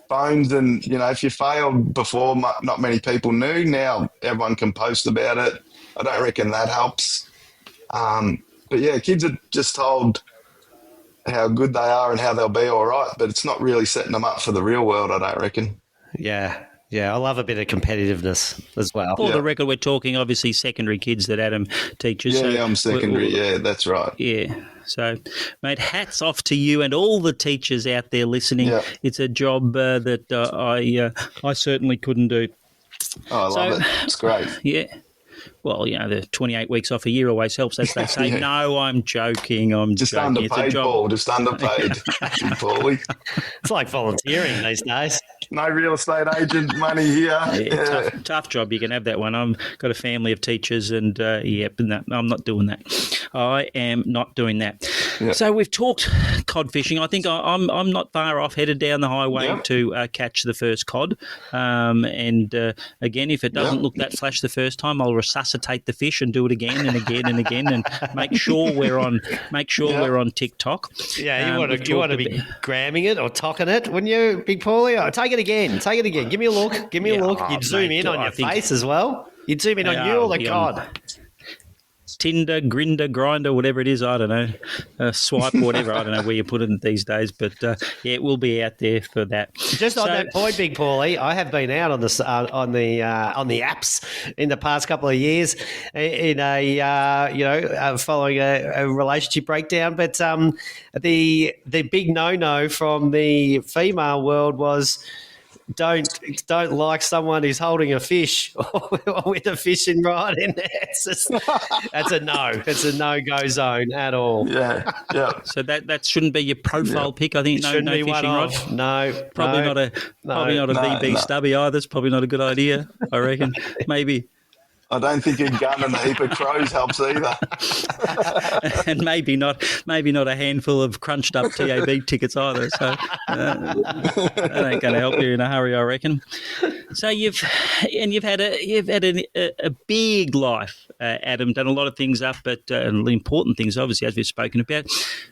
[SPEAKER 3] phones and, if you failed before, not many people knew. Now everyone can post about it. I don't reckon that helps. But yeah, kids are just told how good they are and how they'll be all right, but it's not really setting them up for the real world, I don't reckon.
[SPEAKER 1] Yeah. Yeah, I love a bit of competitiveness as well.
[SPEAKER 2] For the record, we're talking obviously secondary kids that Adam teaches.
[SPEAKER 3] Yeah, I'm secondary. Yeah, that's right.
[SPEAKER 2] Yeah. So, mate, hats off to you and all the teachers out there listening.
[SPEAKER 3] Yeah.
[SPEAKER 2] It's a job that I certainly couldn't do.
[SPEAKER 3] Oh, I love it. It's great.
[SPEAKER 2] Yeah. Well, the 28 weeks off a year always helps, as they say. No, I'm joking. I'm
[SPEAKER 3] just
[SPEAKER 2] joking.
[SPEAKER 3] underpaid, Paul. Just underpaid, Paulie.
[SPEAKER 1] It's like volunteering these days.
[SPEAKER 3] No real estate agent money here.
[SPEAKER 2] Yeah. Tough job. You can have that one. I've got a family of teachers, and I'm not doing that. I am not doing that. Yeah. So we've talked cod fishing. I think I'm not far off, headed down the highway to catch the first cod. Again, if it doesn't look that flash the first time, I'll resuscitate the fish and do it again and again and again, and make sure we're on TikTok.
[SPEAKER 1] Yeah, you want to be gramming it or tocking it, wouldn't you, Big Paulie? Oh, take it again. Give me a look. a look. You'd zoom in on your face as well. You'd zoom in on you or the cod.
[SPEAKER 2] Tinder, Grinder, Grinder, whatever it is, I don't know, Swipe, whatever, I don't know where you put it these days, but it will be out there for that.
[SPEAKER 1] Just on that point, Big Paulie, I have been out on the apps in the past couple of years in following a relationship breakdown, but the big no from the female world was don't like someone who's holding a fish with a fishing rod in there. That's a no. It's a no-go zone at all.
[SPEAKER 3] Yeah.
[SPEAKER 2] So that shouldn't be your profile pic. I think no fishing rod.
[SPEAKER 1] No,
[SPEAKER 2] probably not a VB stubby either. It's probably not a good idea. I reckon maybe.
[SPEAKER 3] I don't think a gun and a heap of crows helps either.
[SPEAKER 2] And maybe not a handful of crunched up TAB tickets either. So that ain't going to help you in a hurry, I reckon. So you've had a big life, Adam. Done a lot of things up, but important things, obviously, as we've spoken about.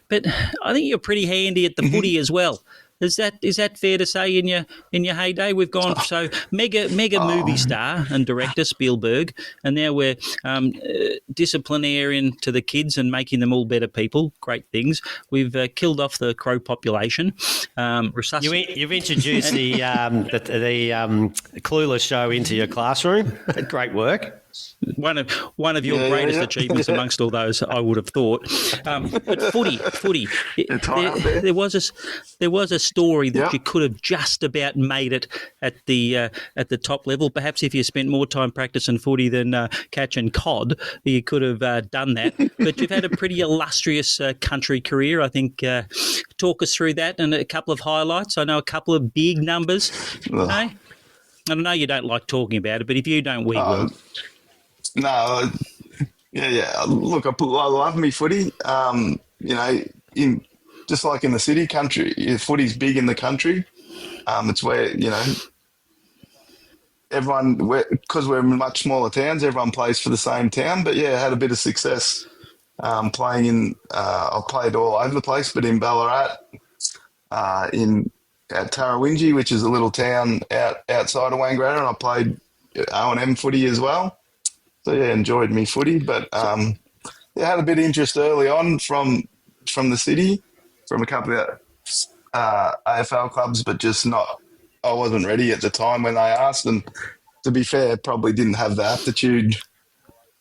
[SPEAKER 2] But I think you're pretty handy at the footy as well. Is that fair to say in your heyday? We've gone so mega movie star and director Spielberg, and now we're disciplinarian to the kids and making them all better people. Great things. We've killed off the crow population.
[SPEAKER 1] You've introduced the Clueless show into your classroom. Great work.
[SPEAKER 2] One of your greatest achievements amongst all those, I would have thought. But footy. There was a story that you could have just about made it at the top level. Perhaps if you spent more time practicing footy than catching cod, you could have done that. But you've had a pretty illustrious country career. I think. Talk us through that and a couple of highlights. I know a couple of big numbers. Okay? I know you don't like talking about it, but if you don't, we will.
[SPEAKER 3] No, yeah. Look, I love me footy. Just like in the city country, footy's big in the country. It's where everyone, because we're in much smaller towns, everyone plays for the same town. But I had a bit of success playing in. I've played all over the place, but in Ballarat, at Tarrawingi, which is a little town outside of Wangaratta, and I played O&M footy as well. So enjoyed me footy, but had a bit of interest early on from the city, from a couple of AFL clubs, but just not. I wasn't ready at the time when they asked, and to be fair, probably didn't have the aptitude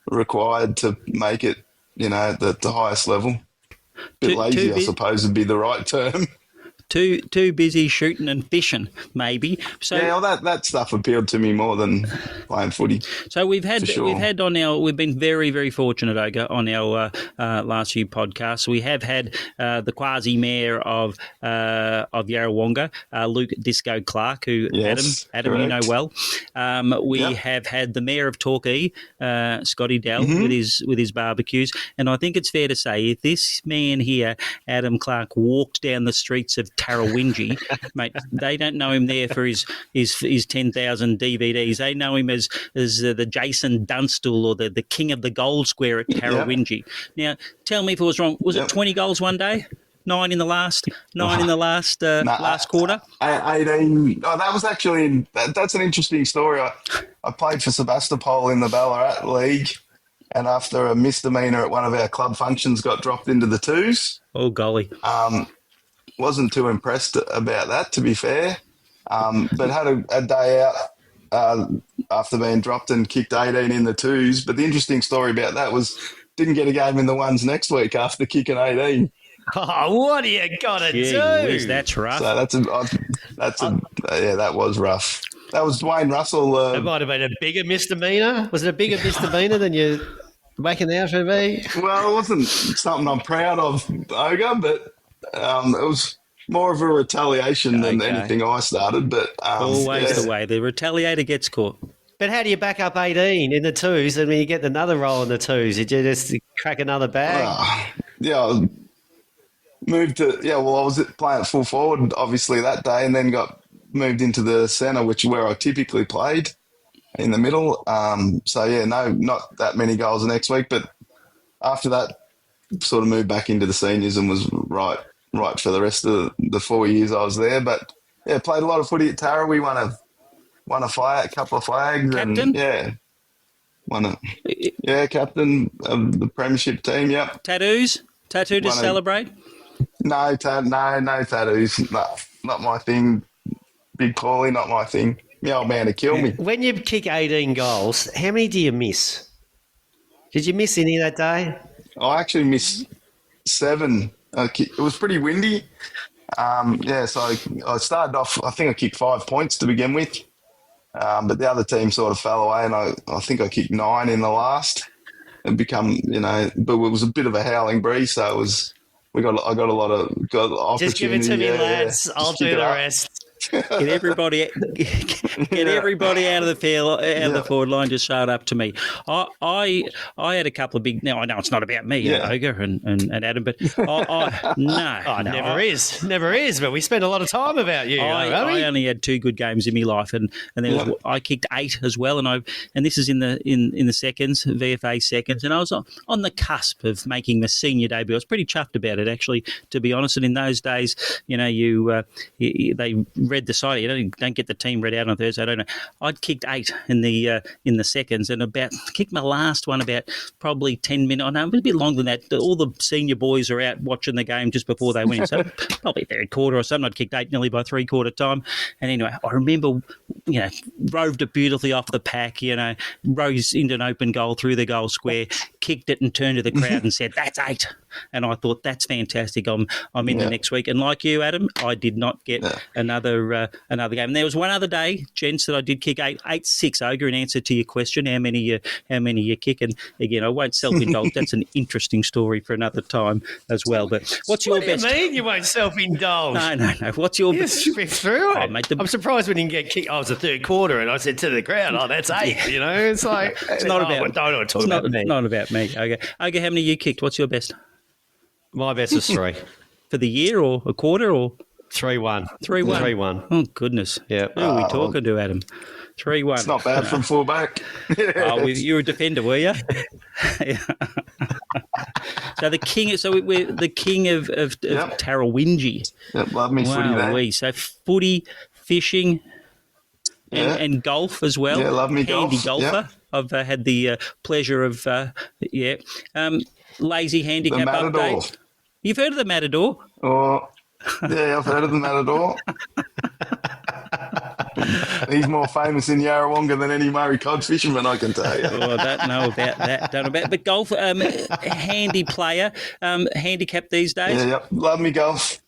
[SPEAKER 3] required to make it, at the highest level. Bit lazy, I suppose, would be the right term.
[SPEAKER 2] Too busy shooting and fishing, maybe. So
[SPEAKER 3] that stuff appealed to me more than playing footy.
[SPEAKER 2] So we've been very, very fortunate, Oga, on our last few podcasts. We have had the quasi mayor of Yarrawonga, Luke Disco Clark, who Adam you know well. We have had the mayor of Torquay, Scotty Dell, with his barbecues, and I think it's fair to say if this man here, Adam Clark, walked down the streets of Tarrawingi, mate, they don't know him there for his 10,000 DVDs. They know him as the Jason Dunstall or the king of the goal square at Tarrawingi. Now, tell me if it was wrong. Was it 20 goals one day? 9 in the last last quarter?
[SPEAKER 3] 18. Oh, that was actually that's an interesting story. I played for Sebastopol in the Ballarat League, and after a misdemeanor at one of our club functions, got dropped into the twos.
[SPEAKER 2] Oh, golly.
[SPEAKER 3] Wasn't too impressed about that, to be fair, but had a day out after being dropped and kicked 18 in the twos. But the interesting story about that was didn't get a game in the ones next week after kicking 18.
[SPEAKER 1] Oh, what do you got to
[SPEAKER 2] Gee
[SPEAKER 1] do?
[SPEAKER 2] whiz, that's rough.
[SPEAKER 3] So that was rough. That was Dwayne Russell.
[SPEAKER 1] It might have been a bigger misdemeanor. Was it a bigger misdemeanor than you making out to be?
[SPEAKER 3] Well, it wasn't something I'm proud of, Ogre, but it was more of a retaliation than anything I started. But
[SPEAKER 2] Always the way. The retaliator gets caught.
[SPEAKER 1] But how do you back up 18 in the twos and when you get another roll in the twos? Did you just crack another bag?
[SPEAKER 3] I moved to I was playing at full forward obviously that day, and then got moved into the centre, which is where I typically played in the middle. Not that many goals the next week, but after that, sort of moved back into the seniors and was right for the rest of the 4 years I was there. But yeah, played a lot of footy at Tara. We won a couple of flags.
[SPEAKER 2] Captain?
[SPEAKER 3] And captain of the premiership team. Yep.
[SPEAKER 2] Tattoos? Tattoo to celebrate?
[SPEAKER 3] No tattoos. No, not my thing. Big Paulie, not my thing. My old man to kill me.
[SPEAKER 1] When you kick 18 goals, how many do you miss? Did you miss any that day?
[SPEAKER 3] I actually missed 7. It was pretty windy. So I started off, I think I kicked 5 points to begin with. But the other team sort of fell away, and I think I kicked 9 in the last and but it was a bit of a howling breeze, so it was, I got a lot of opportunity.
[SPEAKER 1] Just give it to me, lads. I'll do the rest.
[SPEAKER 2] Get everybody out of the field, the forward line. Just show it up to me. I had a couple of big. Now I know it's not about me, Ogre and Adam, but never is. But we spend a lot of time about you. I only had 2 good games in my life, and I kicked 8 as well, and this is in the seconds, VFA seconds, and I was on the cusp of making the senior debut. I was pretty chuffed about it, actually, to be honest. And in those days, they read the side. You don't get the team read out on Thursday. I don't know. I'd kicked 8 in the seconds, and kicked my last one about probably 10 minutes. Oh, no, it was a bit longer than that. All the senior boys are out watching the game just before they win. So probably third quarter or something. I'd kicked 8 nearly by 3/4 time. And anyway, I remember, roved it beautifully off the pack. Rose into an open goal through the goal square, kicked it and turned to the crowd and said, "That's 8." And I thought, that's fantastic. I'm in the next week. And like you, Adam, I did not get another game. And there was one other day, gents, that I did kick 8-6, Ogre, in answer to your question, how many you kick. And again, I won't self-indulge. That's an interesting story for another time as well. But what's your best?
[SPEAKER 1] What do you mean you won't self-indulge?
[SPEAKER 2] No. What's your best?
[SPEAKER 1] You swift through it.
[SPEAKER 2] Oh, mate,
[SPEAKER 1] I'm surprised we didn't get kicked. I was the third quarter, and I said to the crowd, "Oh, that's 8." It's like
[SPEAKER 2] it's not about.
[SPEAKER 1] Don't talk about me.
[SPEAKER 2] Not about me. Okay, how many you kicked? What's your best?
[SPEAKER 1] My best was 3
[SPEAKER 2] for the year, or a quarter, or
[SPEAKER 1] 3-1.
[SPEAKER 2] 3-1.
[SPEAKER 1] 3-1.
[SPEAKER 2] Oh goodness!
[SPEAKER 1] Yeah.
[SPEAKER 2] Who are we talking to, Adam? 3-1.
[SPEAKER 3] It's not bad from fullback.
[SPEAKER 2] You were a defender, were you? So the king. So we're the king of Tarawinji.
[SPEAKER 3] Yep, love me footy there.
[SPEAKER 2] So footy, fishing, and golf as well.
[SPEAKER 3] Yeah, love me
[SPEAKER 2] Handy
[SPEAKER 3] golf.
[SPEAKER 2] golfer. I've had the pleasure of lazy handicap update. You've heard of the Matador?
[SPEAKER 3] Oh, yeah, I've heard of the Matador. He's more famous in Yarrawonga than any Murray Cod fisherman, I can tell you.
[SPEAKER 2] Well, I don't know about that. But golf, handy player, handicap these days.
[SPEAKER 3] Yeah, love me golf.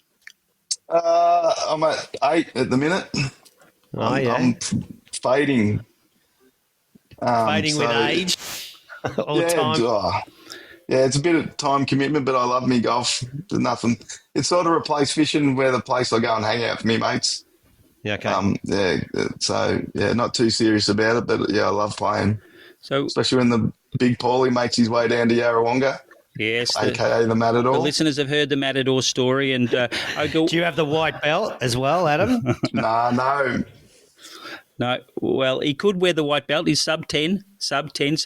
[SPEAKER 3] I'm at 8 at the minute. I'm fading.
[SPEAKER 1] Fading with age or time?
[SPEAKER 3] It's a bit of time commitment, but I love me golf. There's nothing. It's sort of replaced fishing, where the place I go and hang out for me mates.
[SPEAKER 1] Yeah, okay.
[SPEAKER 3] Not too serious about it, but I love playing.
[SPEAKER 2] So,
[SPEAKER 3] especially when the big Paulie makes his way down to Yarrawonga.
[SPEAKER 2] Yes,
[SPEAKER 3] aka the Matador.
[SPEAKER 2] The listeners have heard the Matador story, and
[SPEAKER 1] do you have the white belt as well, Adam?
[SPEAKER 3] No.
[SPEAKER 2] No, well, he could wear the white belt. He's sub 10, so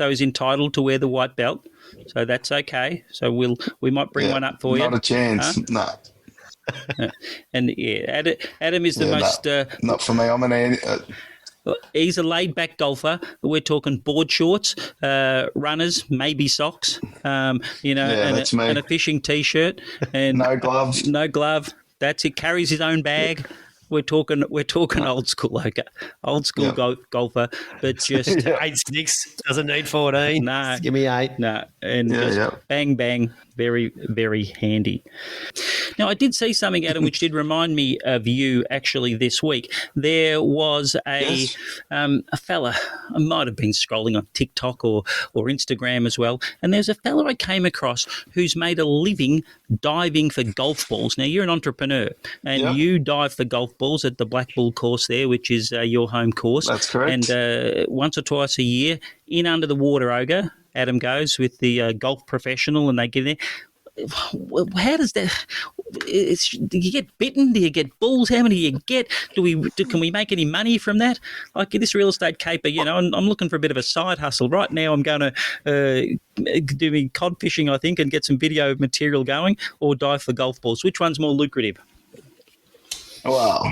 [SPEAKER 2] he's entitled to wear the white belt. So that's okay. So we might bring one up for you.
[SPEAKER 3] Not a chance. No.
[SPEAKER 2] And Adam is the most.
[SPEAKER 3] Not for me. I'm an.
[SPEAKER 2] He's a laid-back golfer. We're talking board shorts, runners, maybe socks.
[SPEAKER 3] That's me.
[SPEAKER 2] And a fishing T-shirt, and
[SPEAKER 3] no gloves.
[SPEAKER 2] No glove. That's it. Carries his own bag. we're talking old school, okay, old school golfer, but just
[SPEAKER 3] Yeah.
[SPEAKER 1] 8 sticks, doesn't need 14.
[SPEAKER 2] No.
[SPEAKER 1] Just give me 8.
[SPEAKER 2] no, and
[SPEAKER 3] Yeah,
[SPEAKER 2] just
[SPEAKER 3] yeah.
[SPEAKER 2] bang bang, very very handy. Now, I did see something, Adam, which did remind me of you actually this week. There was a fella, I might have been scrolling on TikTok or Instagram as well, and there's a fella I came across who's made a living diving for golf balls. Now, you're an entrepreneur, and you dive for golf balls at the Black Bull course there, which is your home course.
[SPEAKER 3] That's correct.
[SPEAKER 2] And once or twice a year, in under the water ogre, Adam goes with the golf professional, and they get there. How does that? Do you get bitten? Do you get balls? How many do you get? Can we make any money from that? Like this real estate caper, I'm looking for a bit of a side hustle right now. I'm going to do me cod fishing, I think, and get some video material going, or dive for golf balls. Which one's more lucrative?
[SPEAKER 3] Well,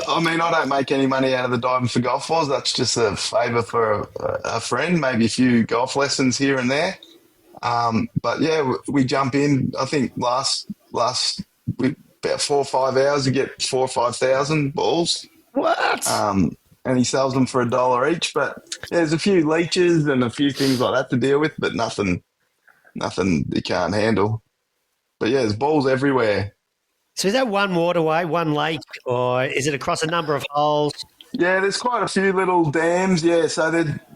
[SPEAKER 3] I mean, I don't make any money out of the diving for golf balls. That's just a favour for a friend, maybe a few golf lessons here and there. But yeah, we jump in. I think last about 4 or 5 hours, you get 4,000 or 5,000 balls.
[SPEAKER 1] What?
[SPEAKER 3] And he sells them for $1 each. But yeah, there's a few leeches and a few things like that to deal with, but nothing you can't handle. But yeah, there's balls everywhere.
[SPEAKER 1] So is that one waterway, one lake, or is it across a number of holes?
[SPEAKER 3] Yeah, there's quite a few little dams. Yeah, so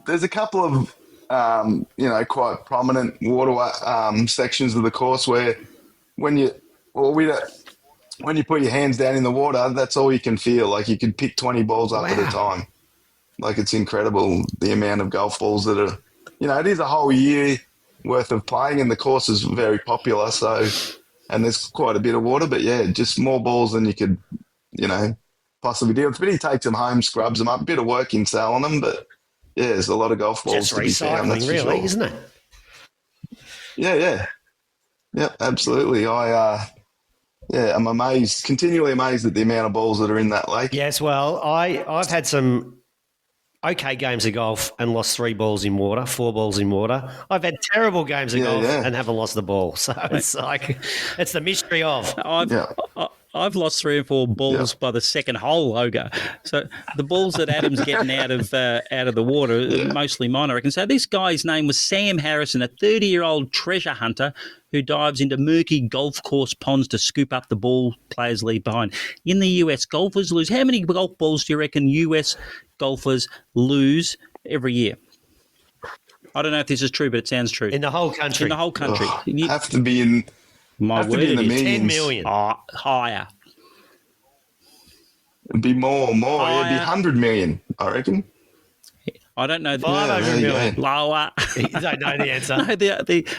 [SPEAKER 3] there's a couple of quite prominent waterway sections of the course where when you put your hands down in the water, that's all you can feel. Like you can pick 20 balls up at a time. Like it's incredible the amount of golf balls that are. It is a whole year worth of playing, and the course is very popular. So, and there's quite a bit of water, but yeah, just more balls than you could, possibly deal with. But he takes them home, scrubs them up, a bit of work in selling them, but. Yeah, there's a lot of golf balls
[SPEAKER 1] Just
[SPEAKER 3] to be found.
[SPEAKER 1] recycling,
[SPEAKER 3] That's
[SPEAKER 1] really,
[SPEAKER 3] for sure.
[SPEAKER 1] isn't it?
[SPEAKER 3] Yeah. Absolutely. I'm amazed, continually amazed at the amount of balls that are in that lake.
[SPEAKER 1] Yes, well, I've had some okay games of golf and lost 3 balls in water, 4 balls in water. I've had terrible games of golf and haven't lost the ball. So it's like it's the mystery of.
[SPEAKER 2] I've lost 3 or 4 balls by the second hole, Ogre. So the balls that Adam's getting out of the water, mostly mine, I reckon. So this guy's name was Sam Harrison, a 30-year-old treasure hunter who dives into murky golf course ponds to scoop up the ball players leave behind. In the US, golfers lose. How many golf balls do you reckon US golfers lose every year? I don't know if this is true, but it sounds true.
[SPEAKER 1] In the whole country?
[SPEAKER 2] In the whole country.
[SPEAKER 3] Have to be in...
[SPEAKER 2] My word,
[SPEAKER 3] in the
[SPEAKER 2] it is.
[SPEAKER 1] 10 million.
[SPEAKER 2] Higher.
[SPEAKER 3] It'd be more.
[SPEAKER 2] Higher.
[SPEAKER 3] It'd be 100 million, I reckon.
[SPEAKER 2] I don't know.
[SPEAKER 1] 500 million.
[SPEAKER 2] Lower.
[SPEAKER 1] You don't know the answer.
[SPEAKER 2] No,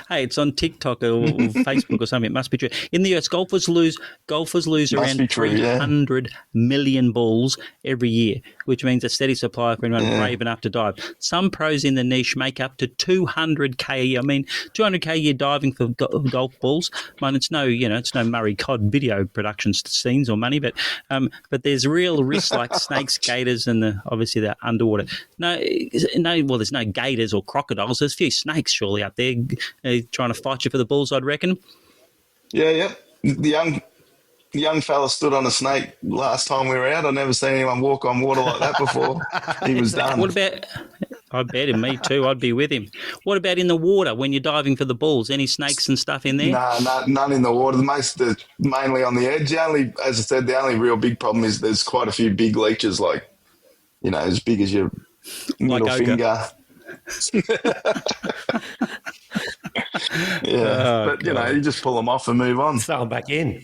[SPEAKER 2] hey, it's on TikTok or Facebook or something. It must be true. In the US, golfers lose around 300 million balls every year, which means a steady supply for anyone brave enough to dive. Some pros in the niche make up to 200K. I mean, 200K a year diving for golf balls. I mean, it's no Murray Cod video production scenes or money, but there's real risks like snakes, gators, and obviously they're underwater. Well, there's no gators or crocodiles. There's a few snakes surely out there trying to fight you for the balls, I'd reckon.
[SPEAKER 3] Yeah. The young fella stood on a snake last time we were out. I've never seen anyone walk on water like that before. He was done.
[SPEAKER 2] What about... I bet him, me too. I'd be with him. What about in the water when you're diving for the balls? Any snakes and stuff in there?
[SPEAKER 3] No, none in the water. Mainly on the edge. As I said, the only real big problem is there's quite a few big leeches, like, as big as your middle finger. But you just pull them off and move on.
[SPEAKER 1] Throw them back in.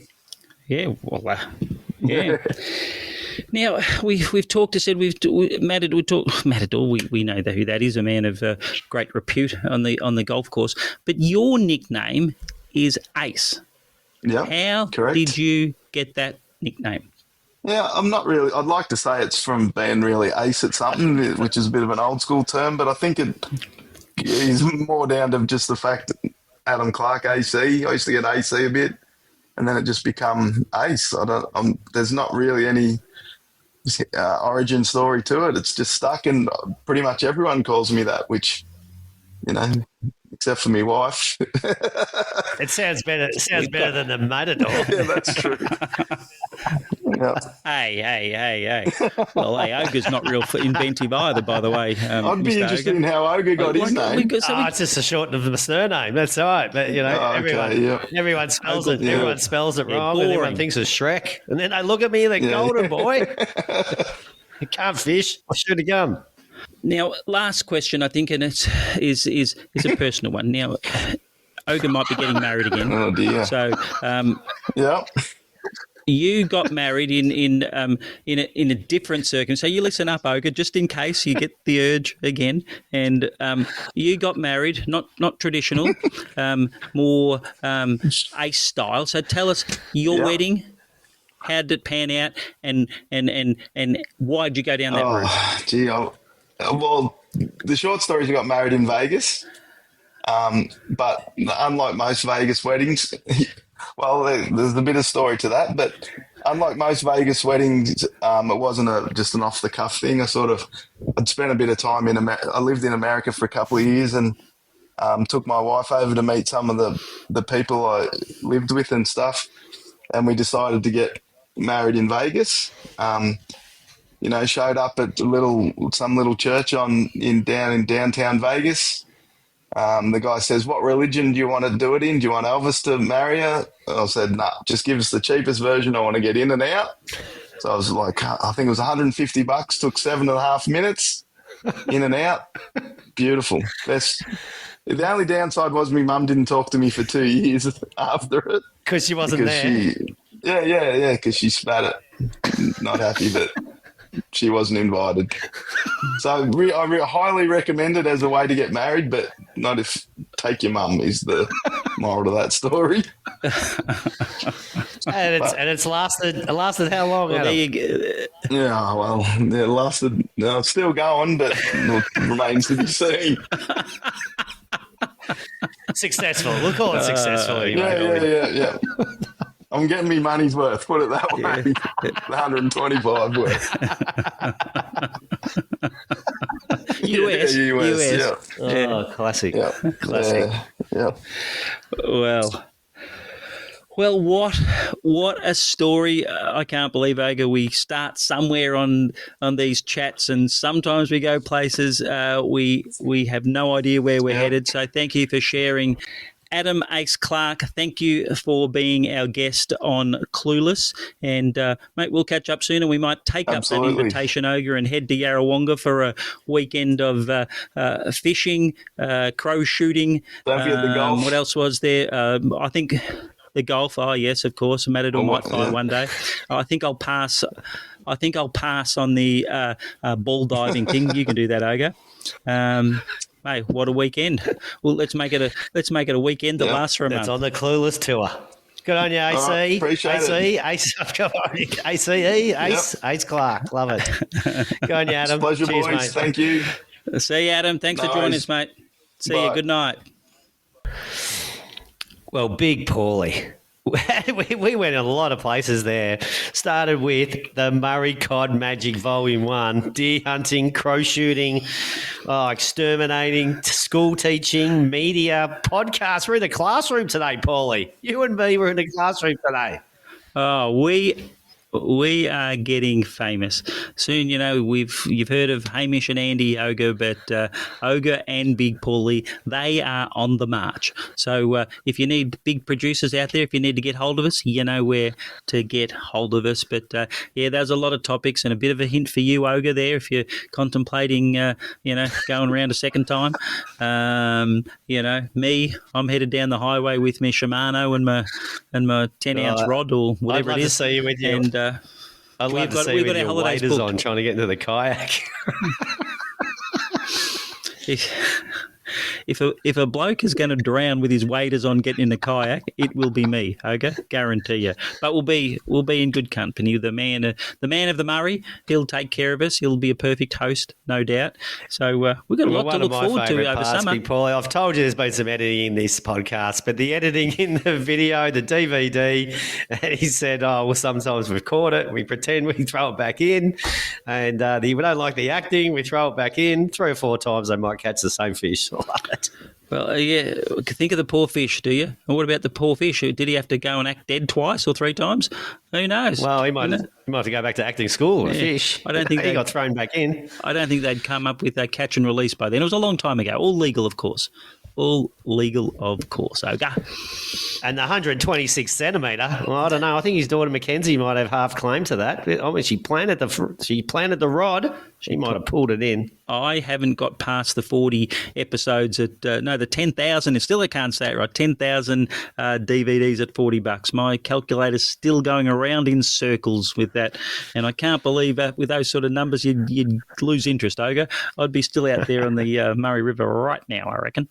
[SPEAKER 2] Yeah, well, yeah. Now we've talked. I said Matador. We know who that is. A man of great repute on the golf course. But your nickname is Ace.
[SPEAKER 3] Yeah,
[SPEAKER 2] how
[SPEAKER 3] correct.
[SPEAKER 2] Did you get that nickname?
[SPEAKER 3] Yeah, I'm not really. I'd like to say it's from being really ace at something, which is a bit of an old school term, but I think it is more down to just the fact that Adam Clark AC. I used to get AC a bit, and then it just become Ace. There's not really any origin story to it. It's just stuck, and pretty much everyone calls me that, which, except for my wife.
[SPEAKER 1] It sounds better. It sounds better than the Matador.
[SPEAKER 3] Yeah, that's true. Yeah.
[SPEAKER 2] Hey. Well, hey, Ogre's not real inventive either, by the way.
[SPEAKER 3] I'd be
[SPEAKER 2] Mr.
[SPEAKER 3] interested
[SPEAKER 2] Ogre.
[SPEAKER 3] in how Ogre got his name.
[SPEAKER 1] It's just a short of the surname. That's all right. But, everyone spells it.
[SPEAKER 3] Yeah.
[SPEAKER 1] Everyone spells it wrong. And
[SPEAKER 2] boring.
[SPEAKER 1] everyone thinks it's Shrek. And then they look at me, they're golden boy. You can't fish. I should have gone.
[SPEAKER 2] Now, last question, I think, and it is a personal one. Now, Ogre might be getting married again.
[SPEAKER 3] Oh, dear.
[SPEAKER 2] So,
[SPEAKER 3] Yeah.
[SPEAKER 2] you got married in a different circumstance. So you listen up, Ogre, just in case you get the urge again. And you got married, not traditional, more ace style. So tell us your wedding. How did it pan out, and why did you go down that route?
[SPEAKER 3] Gee, well, the short story is we got married in Vegas, but unlike most Vegas weddings, well, there's a bit of story to that, but unlike most Vegas weddings, it wasn't just an off-the-cuff thing. I'd spent a bit of time I lived in America for a couple of years and took my wife over to meet some of the people I lived with and stuff, and we decided to get married in Vegas. Showed up at some little church down in downtown Vegas. The guy says, "What religion do you want to do it in? Do you want Elvis to marry her?" I said, "Nah, just give us the cheapest version. I want to get in and out." So I was like, I think it was $150. Took 7.5 minutes, in and out. Beautiful. The only downside was my mum didn't talk to me for 2 years after it
[SPEAKER 1] Because she wasn't there.
[SPEAKER 3] Yeah, because she spat it. Not happy that she wasn't invited. So I highly recommend it as a way to get married, but not if take your mum is the moral to that story.
[SPEAKER 1] and it's lasted how long?
[SPEAKER 2] Well, there you go.
[SPEAKER 3] Yeah, well, it lasted. No, it's still going, but it remains to be seen.
[SPEAKER 1] Successful. We'll call it successful anyway.
[SPEAKER 3] Yeah. I'm getting me money's worth, put it that way. The 125 worth.
[SPEAKER 2] US.
[SPEAKER 3] Yeah.
[SPEAKER 1] Oh, classic.
[SPEAKER 3] Yeah.
[SPEAKER 1] Classic.
[SPEAKER 3] Yeah.
[SPEAKER 2] Well, what a story. I can't believe, Ogre, we start somewhere on these chats and sometimes we go places we have no idea where we're headed. So thank you for sharing. Adam Ace Clark, thank you for being our guest on Clueless. And, mate, we'll catch up soon and we might take up that invitation, Ogre, and head to Yarrawonga for a weekend of fishing, crow shooting.
[SPEAKER 3] Don't forget the golf.
[SPEAKER 2] What else was there? I think the golf. Oh, yes, of course. Matador might fly one day. I think I'll pass on the ball diving thing. You can do that, Ogre. Hey, what a weekend! Well, let's make it a weekend that lasts for a month.
[SPEAKER 1] It's on the Clueless tour. Good on you, AC.
[SPEAKER 3] Right, appreciate it.
[SPEAKER 1] Ace Clark. Love it. Good on you, Adam.
[SPEAKER 3] Pleasure,
[SPEAKER 1] Cheers,
[SPEAKER 3] boys.
[SPEAKER 1] mate.
[SPEAKER 3] Thank you.
[SPEAKER 2] See you, Adam. Thanks for joining us, mate. See you. Good night.
[SPEAKER 1] Well, Big Paulie. We went a lot of places there. Started with the Murray Cod Magic Volume 1, deer hunting, crow shooting, exterminating, school teaching, media, podcast. We're in the classroom today, Paulie. You and me were in the classroom today.
[SPEAKER 2] Oh, we are getting famous soon. You've heard of Hamish and Andy Ogre, but Ogre and Big Paulie, they are on the march. So if you need big producers out there, if you need to get hold of us, you know where to get hold of us. But there's a lot of topics and a bit of a hint for you, Ogre, there if you're contemplating, going around a second time. Me, I'm headed down the highway with my Shimano and my 10-ounce rod or whatever
[SPEAKER 1] I'd
[SPEAKER 2] it
[SPEAKER 1] love
[SPEAKER 2] is.
[SPEAKER 1] to see you with you.
[SPEAKER 2] And
[SPEAKER 1] I'd love to see you with your waders on trying to get into the kayak.
[SPEAKER 2] If a bloke is going to drown with his waders on getting in the kayak, it will be me, okay? Guarantee you. But we'll be in good company. The man of the Murray, he'll take care of us. He'll be a perfect host, no doubt. So we've got a lot to look forward to over summer.
[SPEAKER 1] Big Paulie, I've told you there's been some editing in this podcast, but the editing in the video, the DVD, and he said, sometimes we've caught it, we pretend we throw it back in, and we don't like the acting, we throw it back in. 3 or 4 times they might catch the same fish. that.
[SPEAKER 2] Well, yeah, think of the poor fish, do you? And what about the poor fish? Did he have to go and act dead twice or 3 times? Who knows?
[SPEAKER 1] Well, he might have to go back to acting school with fish.
[SPEAKER 2] I don't think
[SPEAKER 1] he got thrown back in.
[SPEAKER 2] I don't think they'd come up with a catch and release by then. It was a long time ago. All legal, of course. All legal, of course. Okay.
[SPEAKER 1] And the 126 centimetre, well, I don't know. I think his daughter Mackenzie might have half claim to that. I mean, she planted the rod. She might have pulled it in.
[SPEAKER 2] I haven't got past the 40 episodes at the 10,000 is still, I can't say it right, 10,000 DVDs at $40. My calculator's still going around in circles with that, and I can't believe with those sort of numbers you'd lose interest, Ogre. I'd be still out there on the Murray River right now, I reckon.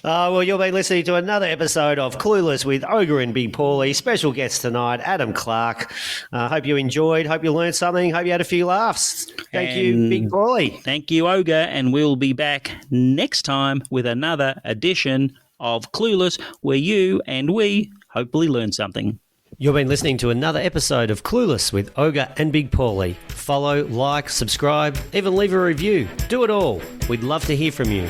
[SPEAKER 1] Well, you'll be listening to another episode of Clueless with Ogre and Big Paulie. Special guest tonight, Adam Clark. Hope you enjoyed. Hope you learned something. Hope you had a few laughs. Thank you, Big Paulie.
[SPEAKER 2] Thank you, Ogre, and we'll be back next time with another edition of Clueless, where you and we hopefully learn something.
[SPEAKER 1] You've been listening to another episode of Clueless with Ogre and Big Paulie. Follow, like, subscribe, even leave a review. Do it all. We'd love to hear from you.